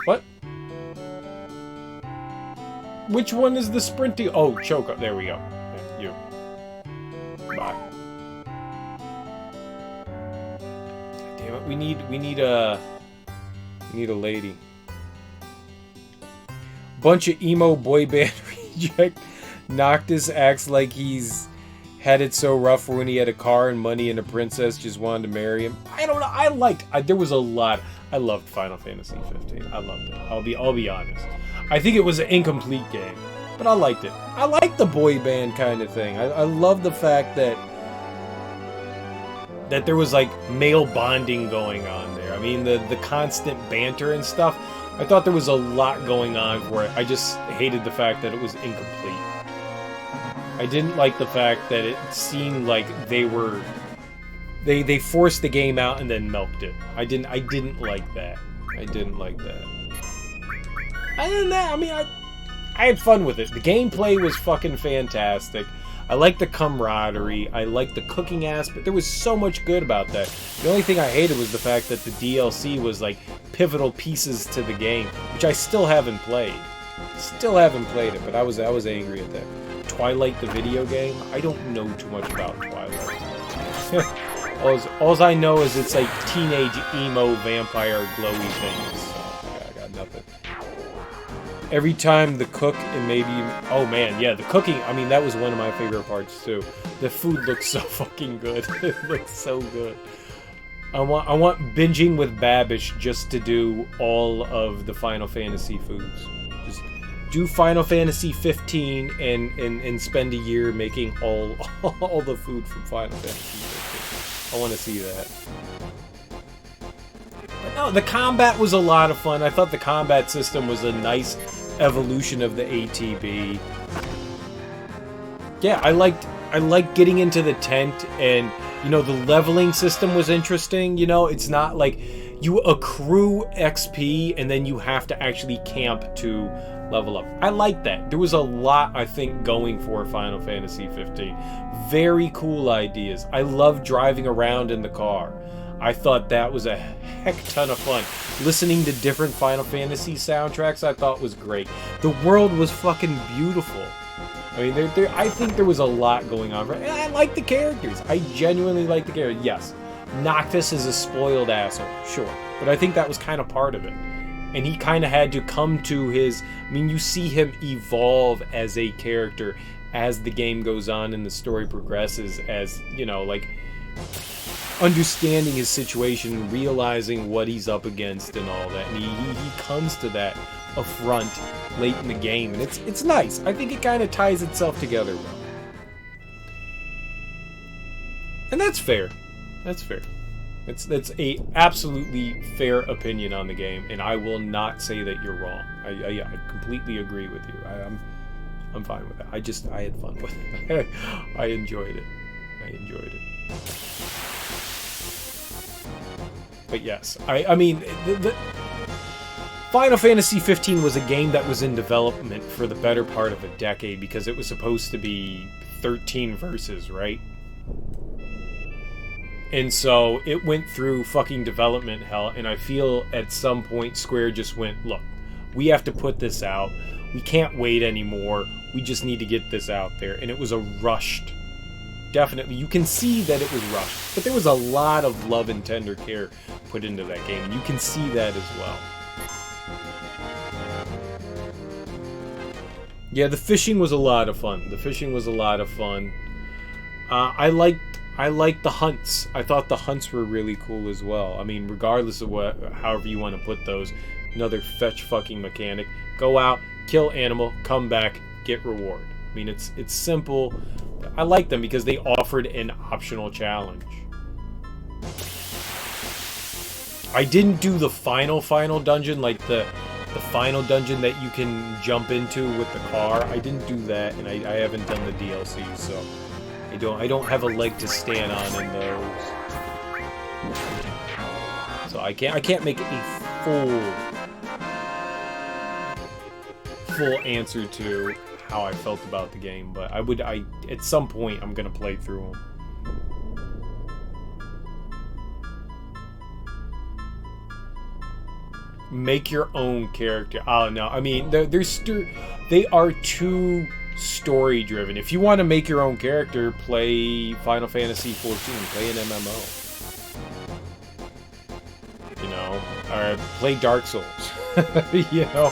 What? Which one is the sprinting? Oh, Choco. There we go. Yeah, you. Bye. Damn it. We need a lady. Bunch of emo boy band reject. Noctis acts like he's had it so rough when he had a car and money and a princess just wanted to marry him. I don't know. There was a lot. I loved Final Fantasy 15. I loved it. I'll be honest. I think it was an incomplete game, but I liked it. I liked the boy band kind of thing. I love the fact that there was like male bonding going on there. I mean, the constant banter and stuff. I thought there was a lot going on for it. I just hated the fact that it was incomplete. I didn't like the fact that it seemed like they forced the game out and then milked it. I didn't like that. I didn't like that. Other than that, I mean, I had fun with it. The gameplay was fucking fantastic. I liked the camaraderie. I liked the cooking aspect. There was so much good about that. The only thing I hated was the fact that the DLC was like pivotal pieces to the game, which I still haven't played. Still haven't played it, but I was angry at that. Twilight the video game? I don't know too much about Twilight. All I know is it's like teenage emo vampire glowy things. So, I got nothing. every time the cook and maybe, oh man, yeah, the cooking, I mean, that was one of my favorite parts too. The food looks so fucking good. It looks so good. I want binging with Babish just to do all of the Final Fantasy foods. Just do Final Fantasy 15 and spend a year making all the food from Final Fantasy 15. I want to see that. But no, the combat was a lot of fun. I thought the combat system was a nice evolution of the ATB. Yeah, I liked getting into the tent, and you know, the leveling system was interesting. You know, it's not like you accrue XP and then you have to actually camp to level up. I like that. There was a lot, I think, going for Final Fantasy 15. Very cool ideas. I love driving around in the car. I thought that was a heck ton of fun. Listening to different Final Fantasy soundtracks I thought was great. The world was fucking beautiful. I mean, I think there was a lot going on. And I like the characters. I genuinely like the characters. Yes, Noctis is a spoiled asshole, sure. But I think that was kind of part of it. And he kind of had to come to his... I mean, you see him evolve as a character as the game goes on and the story progresses, as, you know, like, understanding his situation and realizing what he's up against and all that. And he comes to that affront late in the game, and it's nice. I think it kind of ties itself together well. And that's fair. That's fair. That's a absolutely fair opinion on the game, and I will not say that you're wrong. I completely agree with you. I'm fine with that. I had fun with it. I enjoyed it. But yes, I mean, the Final Fantasy 15 was a game that was in development for the better part of a decade because it was supposed to be 13 verses, right? And so it went through fucking development hell, and I feel at some point Square just went, look, we have to put this out. We can't wait anymore. We just need to get this out there. And it was a rushed, definitely. You can see that it was rushed, but there was a lot of love and tender care put into that game. You can see that as well. Yeah, the fishing was a lot of fun. I liked the hunts. I thought the hunts were really cool as well. I mean, regardless of however you want to put those, another fetch fucking mechanic. Go out, kill animal, come back, get reward. I mean, it's simple. I like them because they offered an optional challenge. I didn't do the final dungeon, like the final dungeon that you can jump into with the car. I didn't do that, and I haven't done the DLC, so I don't have a leg to stand on in those. So I can't make a full answer to how I felt about the game, but at some point I'm gonna play through them. Make your own character. Oh no, I mean they are too story driven. If you want to make your own character, play Final Fantasy 14, play an MMO. You know, or play Dark Souls. You know,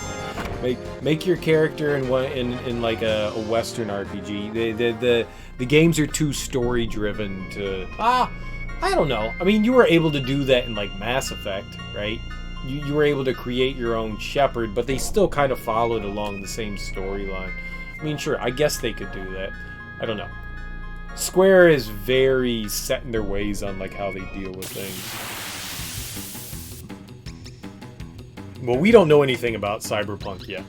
make your character in like a Western RPG. The games are too story driven to I don't know. I mean, you were able to do that in like Mass Effect, right? You were able to create your own Shepard, but they still kind of followed along the same storyline. I mean, sure, I guess they could do that. I don't know. Square is very set in their ways on like how they deal with things. Well, we don't know anything about Cyberpunk yet.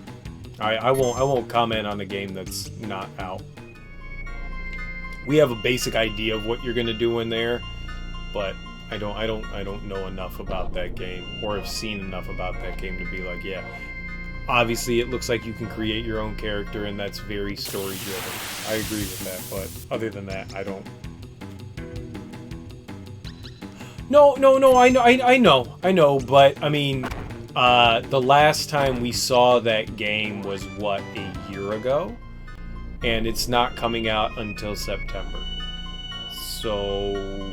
I won't comment on a game that's not out. We have a basic idea of what you're gonna do in there, but I don't know enough about that game, or have seen enough about that game to be like, yeah. Obviously, it looks like you can create your own character, and that's very story-driven. I agree with that, but other than that, I don't... No, I know, but, I mean, the last time we saw that game was, what, a year ago? And it's not coming out until September. So,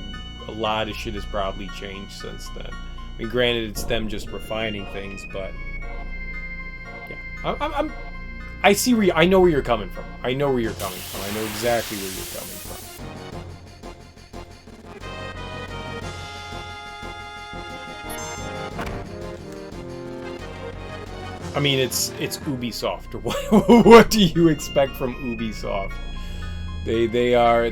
a lot of shit has probably changed since then. I mean, granted, it's them just refining things, but... yeah. I see where I know where you're coming from. I know where you're coming from. I know exactly where you're coming from. I mean, it's Ubisoft. What do you expect from Ubisoft? They are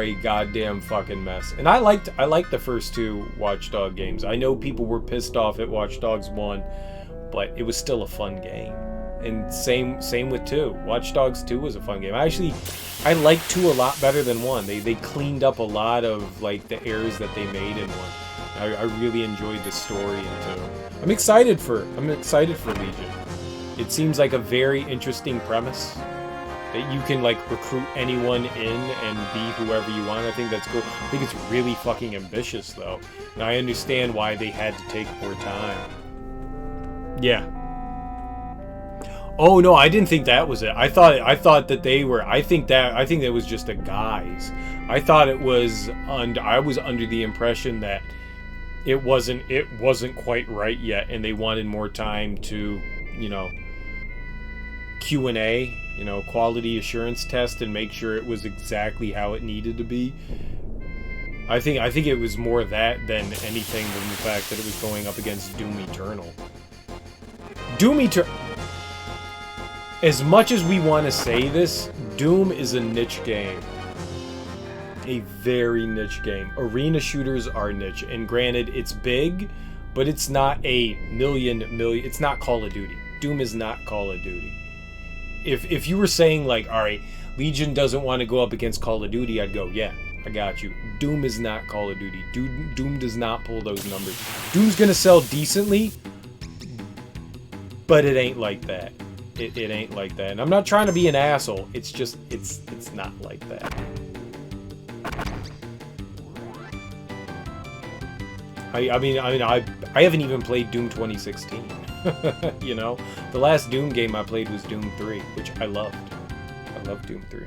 a goddamn fucking mess. And I liked the first 2 Watch Dogs games. I know people were pissed off at Watch Dogs 1, but it was still a fun game. And same with 2. Watch Dogs 2 was a fun game. I like 2 a lot better than 1. They cleaned up a lot of like the errors that they made in 1. I really enjoyed the story in 2. I'm excited for Legion. It seems like a very interesting premise that you can like recruit anyone in and be whoever you want. I think that's cool. I think it's really fucking ambitious though. And I understand why they had to take more time. Yeah. Oh no, I didn't think that was it. I thought that they were. I think that was just a guise. I thought it was. I was under the impression that it wasn't quite right yet, and they wanted more time to, you know, Q&A, you know, quality assurance test, and make sure it was exactly how it needed to be. I think it was more that than anything than the fact that it was going up against Doom Eternal. As much as we want to say this, Doom is a niche game. A very niche game. Arena shooters are niche, and granted, it's big, but it's not a million. It's not Call of Duty. Doom is not Call of Duty. If you were saying like, all right, Legion doesn't want to go up against Call of Duty, I'd go, yeah, I got you. Doom is not Call of Duty. Doom does not pull those numbers. Doom's gonna sell decently, but it ain't like that. It ain't like that. And I'm not trying to be an asshole. It's just it's not like that. I mean I haven't even played Doom 2016. You know, the last Doom game I played was Doom 3, which I loved. I love Doom 3.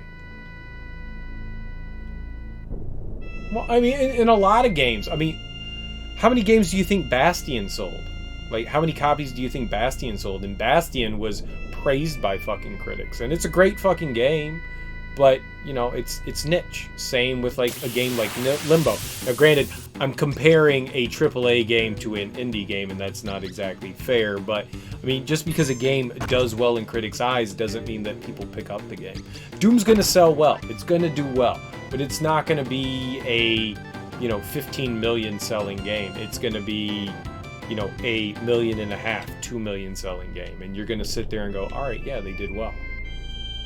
Well, I mean, in a lot of games. I mean, how many games do you think Bastion sold? Like, how many copies do you think Bastion sold? And Bastion was praised by fucking critics, and it's a great fucking game. But, you know, it's niche. Same with, like, a game like Limbo. Now, granted, I'm comparing a AAA game to an indie game, and that's not exactly fair. But, I mean, just because a game does well in critics' eyes doesn't mean that people pick up the game. Doom's going to sell well. It's going to do well. But it's not going to be a, you know, 15 million selling game. It's going to be, you know, 1.5 million, 2 million selling game. And you're going to sit there and go, all right, yeah, they did well.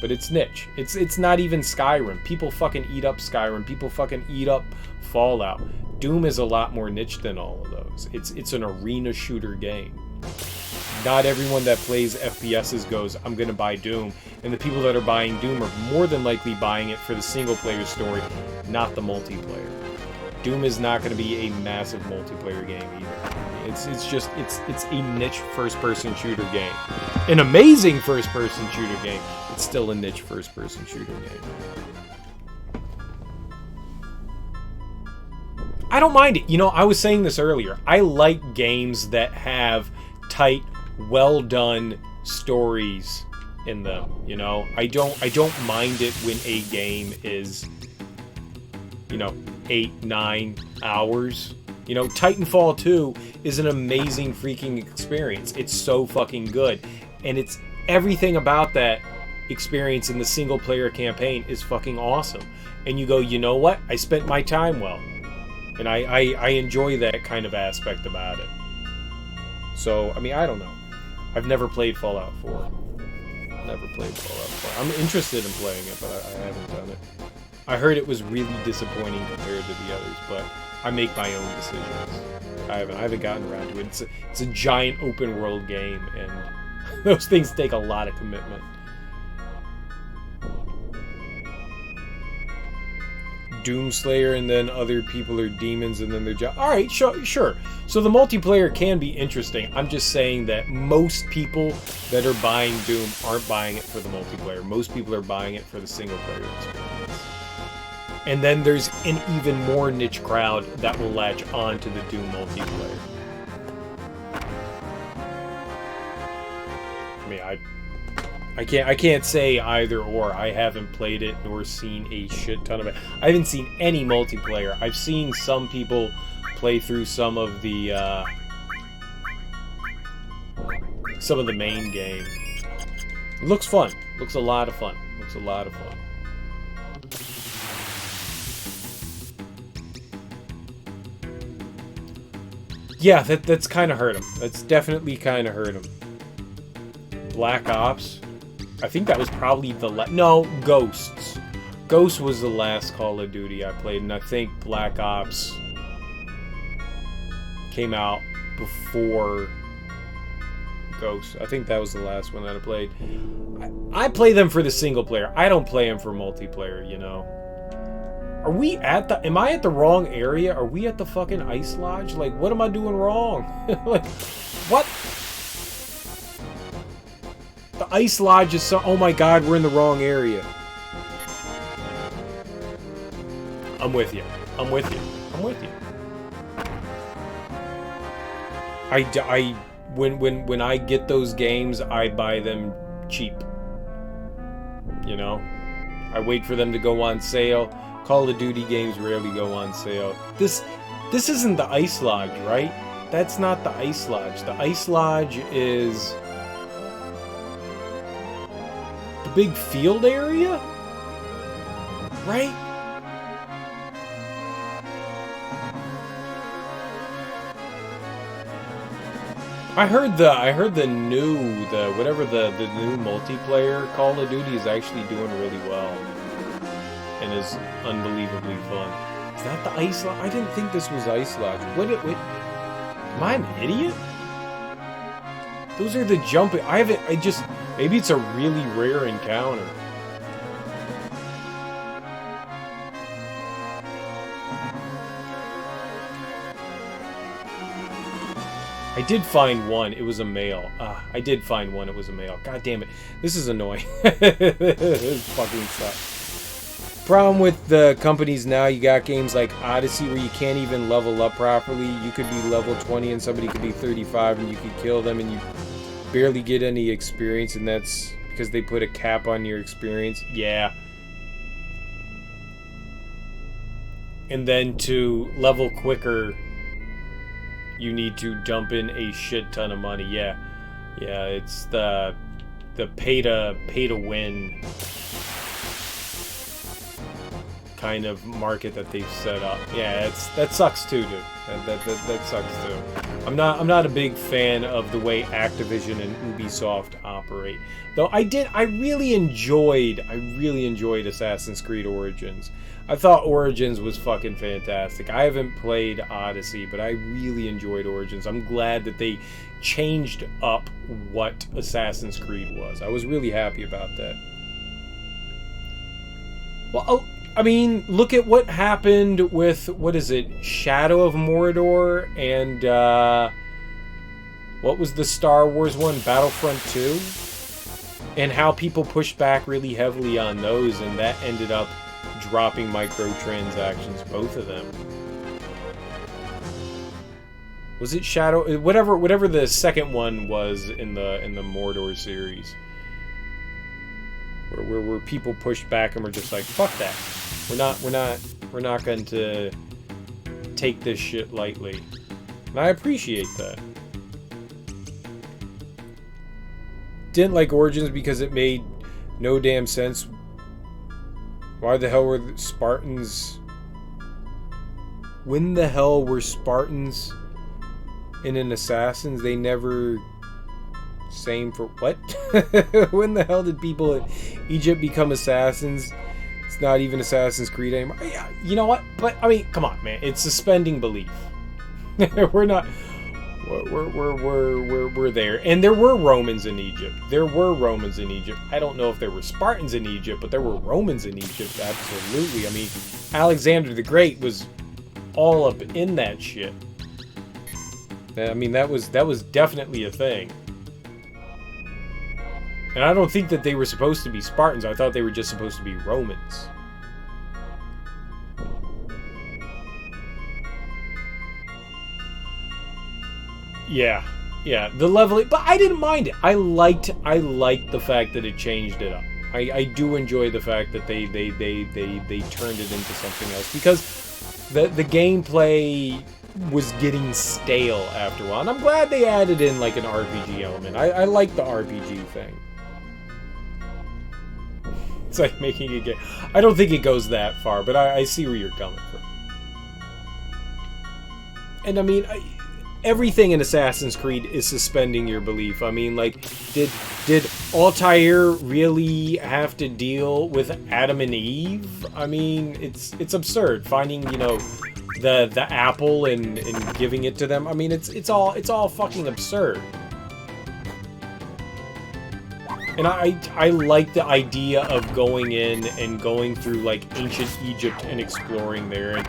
But it's niche. It's not even Skyrim. People fucking eat up Skyrim. People fucking eat up Fallout. Doom is a lot more niche than all of those. It's an arena shooter game. Not everyone that plays FPSs goes, I'm going to buy Doom. And the people that are buying Doom are more than likely buying it for the single-player story, not the multiplayer. Doom is not going to be a massive multiplayer game either. It's a niche first-person shooter game. An amazing first-person shooter game. It's still a niche first-person shooter game. I don't mind it. You know, I was saying this earlier. I like games that have tight, well-done stories in them. You know, I don't mind it when a game is, you know, 8-9 hours. You know, Titanfall 2 is an amazing freaking experience. It's so fucking good. And it's everything about that experience in the single player campaign is fucking awesome. And you go, you know what? I spent my time well. And I enjoy that kind of aspect about it. So, I mean, I don't know. I've never played Fallout 4. Never played Fallout 4. I'm interested in playing it, but I haven't done it. I heard it was really disappointing compared to the others, but I make my own decisions. I haven't gotten around to it. It's a giant open world game, and those things take a lot of commitment. Doomslayer, and then other people are demons, and then they're alright, sure. So the multiplayer can be interesting. I'm just saying that most people that are buying Doom aren't buying it for the multiplayer. Most people are buying it for the single player experience. And then there's an even more niche crowd that will latch on to the Doom multiplayer. I mean, I can't say either or. I haven't played it nor seen a shit ton of it. I haven't seen any multiplayer. I've seen some people play through some of the main game. It looks fun. Looks a lot of fun. Looks a lot of fun. Yeah, that's kind of hurt him. That's definitely kind of hurt him. Black Ops. I think that was probably the no, Ghosts. Ghost was the last Call of Duty I played, and I think Black Ops came out before Ghost. I think that was the last one that I played. I play them for the single player. I don't play them for multiplayer, you know. Are we at the... Am I at the wrong area? Are we at the fucking Ice Lodge? Like, what am I doing wrong? Like, what? The Ice Lodge is so... Oh my god, we're in the wrong area. I'm with you. I'm with you. I'm with you. When I get those games, I buy them cheap. You know? I wait for them to go on sale. Call of Duty games rarely go on sale. This isn't the Ice Lodge, right? That's not the Ice Lodge. The Ice Lodge is the big field area? Right? I heard the new new multiplayer Call of Duty is actually doing really well. And is unbelievably fun. Is that the Ice Lodge? I didn't think this was Ice Lodge. What? Am I an idiot? Those are the jumping. Maybe it's a really rare encounter. I did find one. It was a male. I did find one. It was a male. God damn it. This is annoying. This fucking sucks. Problem with the companies now, you got games like Odyssey where you can't even level up properly. You could be level 20 and somebody could be 35 and you could kill them and you barely get any experience, and that's because they put a cap on your experience. Yeah. And then to level quicker, you need to dump in a shit ton of money. Yeah. Yeah, it's the pay to win kind of market that they've set up. Yeah, that sucks too, dude. That sucks too. I'm not a big fan of the way Activision and Ubisoft operate. Though I really enjoyed Assassin's Creed Origins. I thought Origins was fucking fantastic. I haven't played Odyssey, but I really enjoyed Origins. I'm glad that they changed up what Assassin's Creed was. I was really happy about that. Well, I mean, look at what happened with, what is it, Shadow of Mordor and, what was the Star Wars one, Battlefront 2? And how people pushed back really heavily on those, and that ended up dropping microtransactions, both of them. Was it Shadow? Whatever the second one was in the Mordor series. Where people pushed back and were just like, fuck that. We're not going to take this shit lightly. And I appreciate that. Didn't like Origins because it made no damn sense. Why the hell were the Spartans... When the hell were Spartans in an Assassins? They never... Same for... What? When the hell did people in Egypt become assassins? It's not even Assassin's Creed anymore. Yeah, you know what? But, I mean, come on, man. It's suspending belief. We're not... We're there. And there were Romans in Egypt. I don't know if there were Spartans in Egypt, but there were Romans in Egypt. Absolutely. I mean, Alexander the Great was all up in that shit. I mean, that was definitely a thing. And I don't think that they were supposed to be Spartans. I thought they were just supposed to be Romans. Yeah. Yeah, the leveling, but I didn't mind it. I liked the fact that it changed it up. I do enjoy the fact that they turned it into something else, because the gameplay was getting stale after a while, and I'm glad they added in like an RPG element. I like the RPG thing. It's like making a game. I don't think it goes that far, but I see where you're coming from. And I mean, everything in Assassin's Creed is suspending your belief. I mean, like, did Altair really have to deal with Adam and Eve? I mean, it's absurd finding, you know, the apple and giving it to them. I mean, it's all fucking absurd. And I like the idea of going in and going through like ancient Egypt and exploring there. And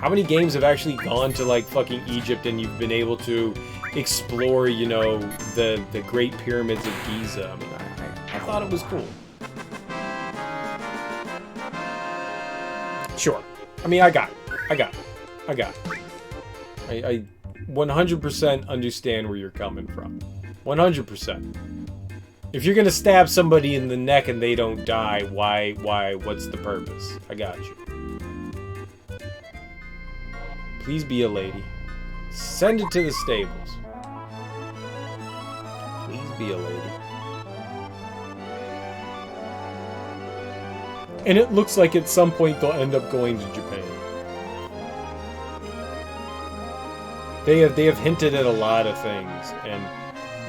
how many games have actually gone to like fucking Egypt and you've been able to explore, you know, the Great Pyramids of Giza? I mean, I thought it was cool. Sure. I mean, I got it. I 100% understand where you're coming from. 100%. If you're gonna stab somebody in the neck and they don't die, why, what's the purpose? I got you. Please be a lady. Send it to the stables. Please be a lady. And it looks like at some point they'll end up going to Japan. They have hinted at a lot of things, and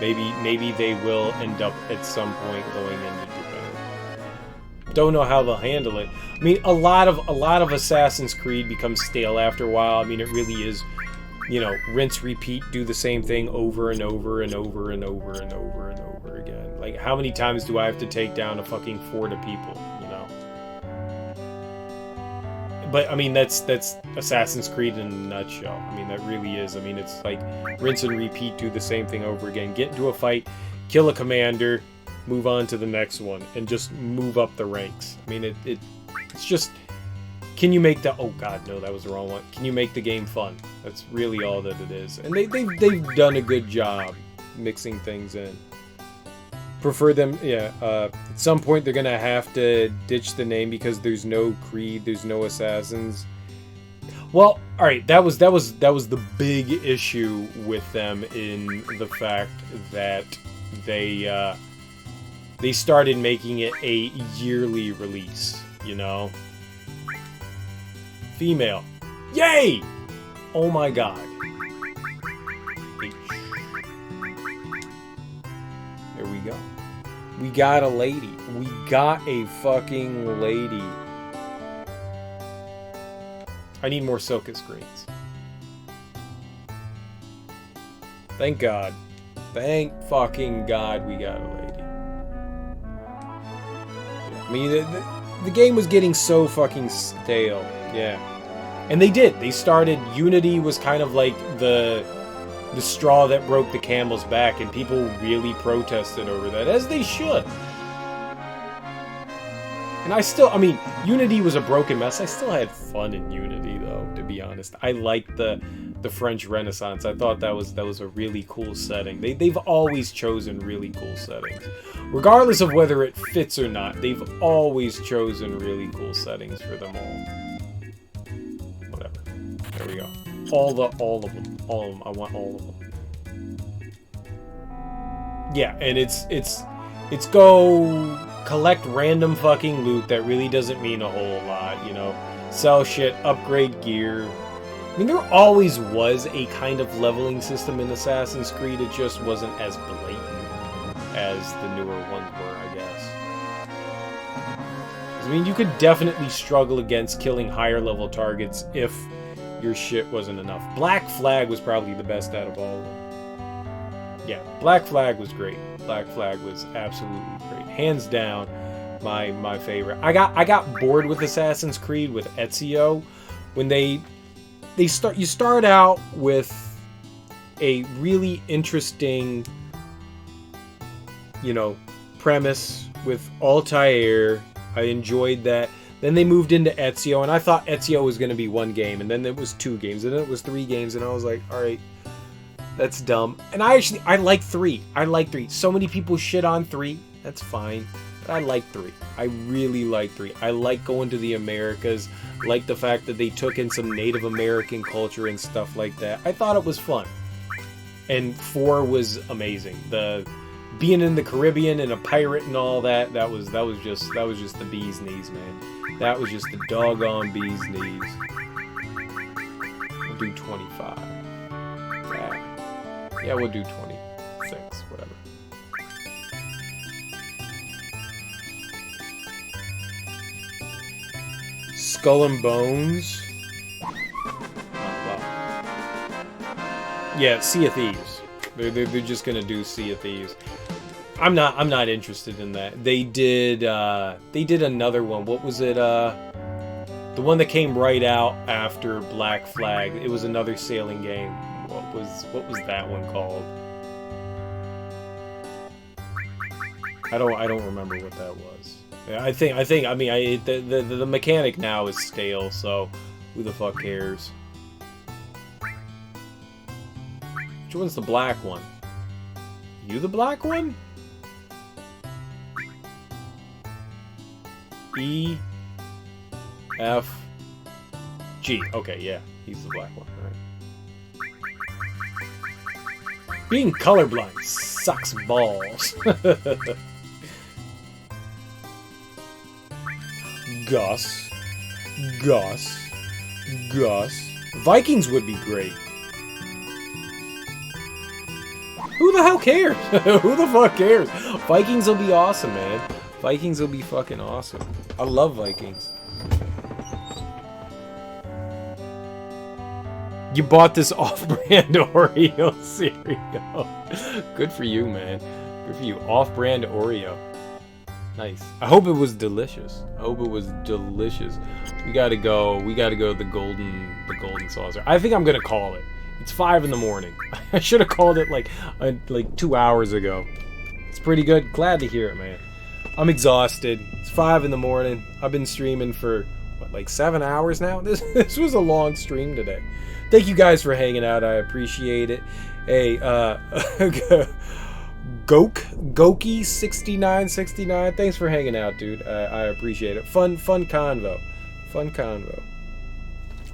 maybe they will end up at some point going into Japan. Don't know how they'll handle it. I mean, a lot of Assassin's Creed becomes stale after a while. I mean, it really is, you know, rinse, repeat, do the same thing over and over and over and over and over and over again. Like, how many times do I have to take down a fucking fort of people, you know? But, I mean, that's Assassin's Creed in a nutshell. I mean, that really is. I mean, it's like rinse and repeat, do the same thing over again. Get into a fight, kill a commander, move on to the next one, and just move up the ranks. I mean, it's just... Can you make the... Oh, God, no, that was the wrong one. Can you make the game fun? That's really all that it is. And they've done a good job mixing things in. Prefer them... Yeah, at some point they're gonna have to ditch the name because there's no Creed, there's no Assassins. Well, alright, that was the big issue with them, in the fact that they started making it a yearly release, you know? Female. Yay! Oh my god. There we go. We got a lady. We got a fucking lady. I need more Silka screens. Thank God. Thank fucking God we got a lady. I mean, the game was getting so fucking stale. Yeah. And they did. They started... Unity was kind of like the straw that broke the camel's back, and people really protested over that, as they should. And I mean, Unity was a broken mess. I still had fun in Unity, though, to be honest. I liked the French Renaissance. I thought that was a really cool setting. They've always chosen really cool settings. Regardless of whether it fits or not, they've always chosen really cool settings for them all. Whatever. There we go. All of them. I want all of them. Yeah, and it's go collect random fucking loot that really doesn't mean a whole lot, you know. Sell shit, upgrade gear. I mean, there always was a kind of leveling system in Assassin's Creed. It just wasn't as blatant as the newer ones were, I guess. I mean, you could definitely struggle against killing higher level targets if your shit wasn't enough. Black Flag was probably the best out of all of them. Yeah, Black Flag was great. Black Flag was absolutely great. Hands down, my favorite. I got bored with Assassin's Creed with Ezio when you start out with a really interesting, you know, premise with Altair. I enjoyed that. Then they moved into Ezio, and I thought Ezio was going to be one game, and then it was 2 games, and then it was 3 games, and I was like, all right, That's dumb. And I like 3. I like 3. So many people shit on 3. That's fine. But I like 3. I really like 3. I like going to the Americas. Like the fact that they took in some Native American culture and stuff like that. I thought it was fun. And 4 was amazing. The being in the Caribbean and a pirate and all that, that was just the bee's knees, man. That was just the doggone bee's knees. We'll do 25. Yeah, we'll do 26, whatever. Skull and Bones. Oh, well. Yeah, Sea of Thieves. They're just gonna do Sea of Thieves. I'm not interested in that. They did another one. What was it? The one that came right out after Black Flag. It was another sailing game. What was that one called? I don't remember what that was. Yeah, the mechanic now is stale, so who the fuck cares? Which one's the black one? You the black one? E F G. Okay, yeah, he's the black one. All right. Being colorblind sucks balls. Gus. Vikings would be great. Who the hell cares? Who the fuck cares? Vikings will be awesome, man. Vikings will be fucking awesome. I love Vikings. You bought this off-brand Oreo cereal. Good for you, man. Good for you. Off-brand Oreo. Nice. I hope it was delicious. We gotta go to the golden saucer. I think I'm gonna call it. It's 5 in the morning. I should have called it like 2 hours ago. It's pretty good. Glad to hear it, man. I'm exhausted. It's 5 in the morning. I've been streaming for what, like 7 hours now. This was a long stream today. Thank you guys for hanging out. I appreciate it. Hey, Goki6969. Thanks for hanging out, dude. I appreciate it. Fun convo.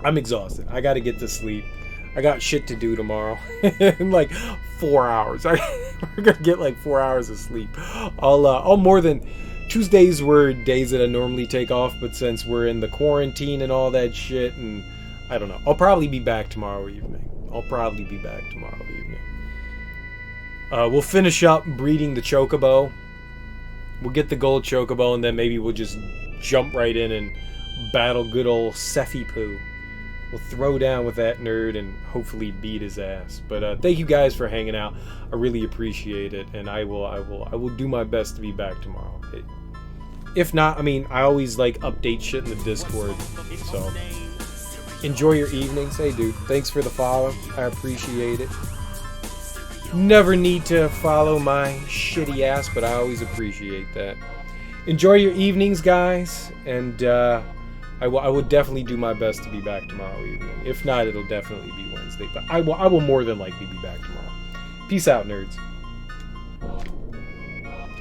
I'm exhausted. I gotta get to sleep. I got shit to do tomorrow. In like 4 hours. We're gonna get like 4 hours of sleep. I'll more than Tuesdays were days that I normally take off, but since we're in the quarantine and all that shit, and I don't know, I'll probably be back tomorrow evening. We'll finish up breeding the Chocobo. We'll get the gold Chocobo, and then maybe we'll just jump right in and battle good old Sephipu. We'll throw down with that nerd and hopefully beat his ass. But thank you guys for hanging out. I really appreciate it, and I will do my best to be back tomorrow. If not, I mean, I always like update shit in the Discord. So enjoy your evenings. Hey, dude, thanks for the follow. I appreciate it. Never need to follow my shitty ass, but I always appreciate that. Enjoy your evenings, guys, and I will definitely do my best to be back tomorrow evening. If not, it'll definitely be Wednesday, but I will more than likely be back tomorrow. Peace out, nerds.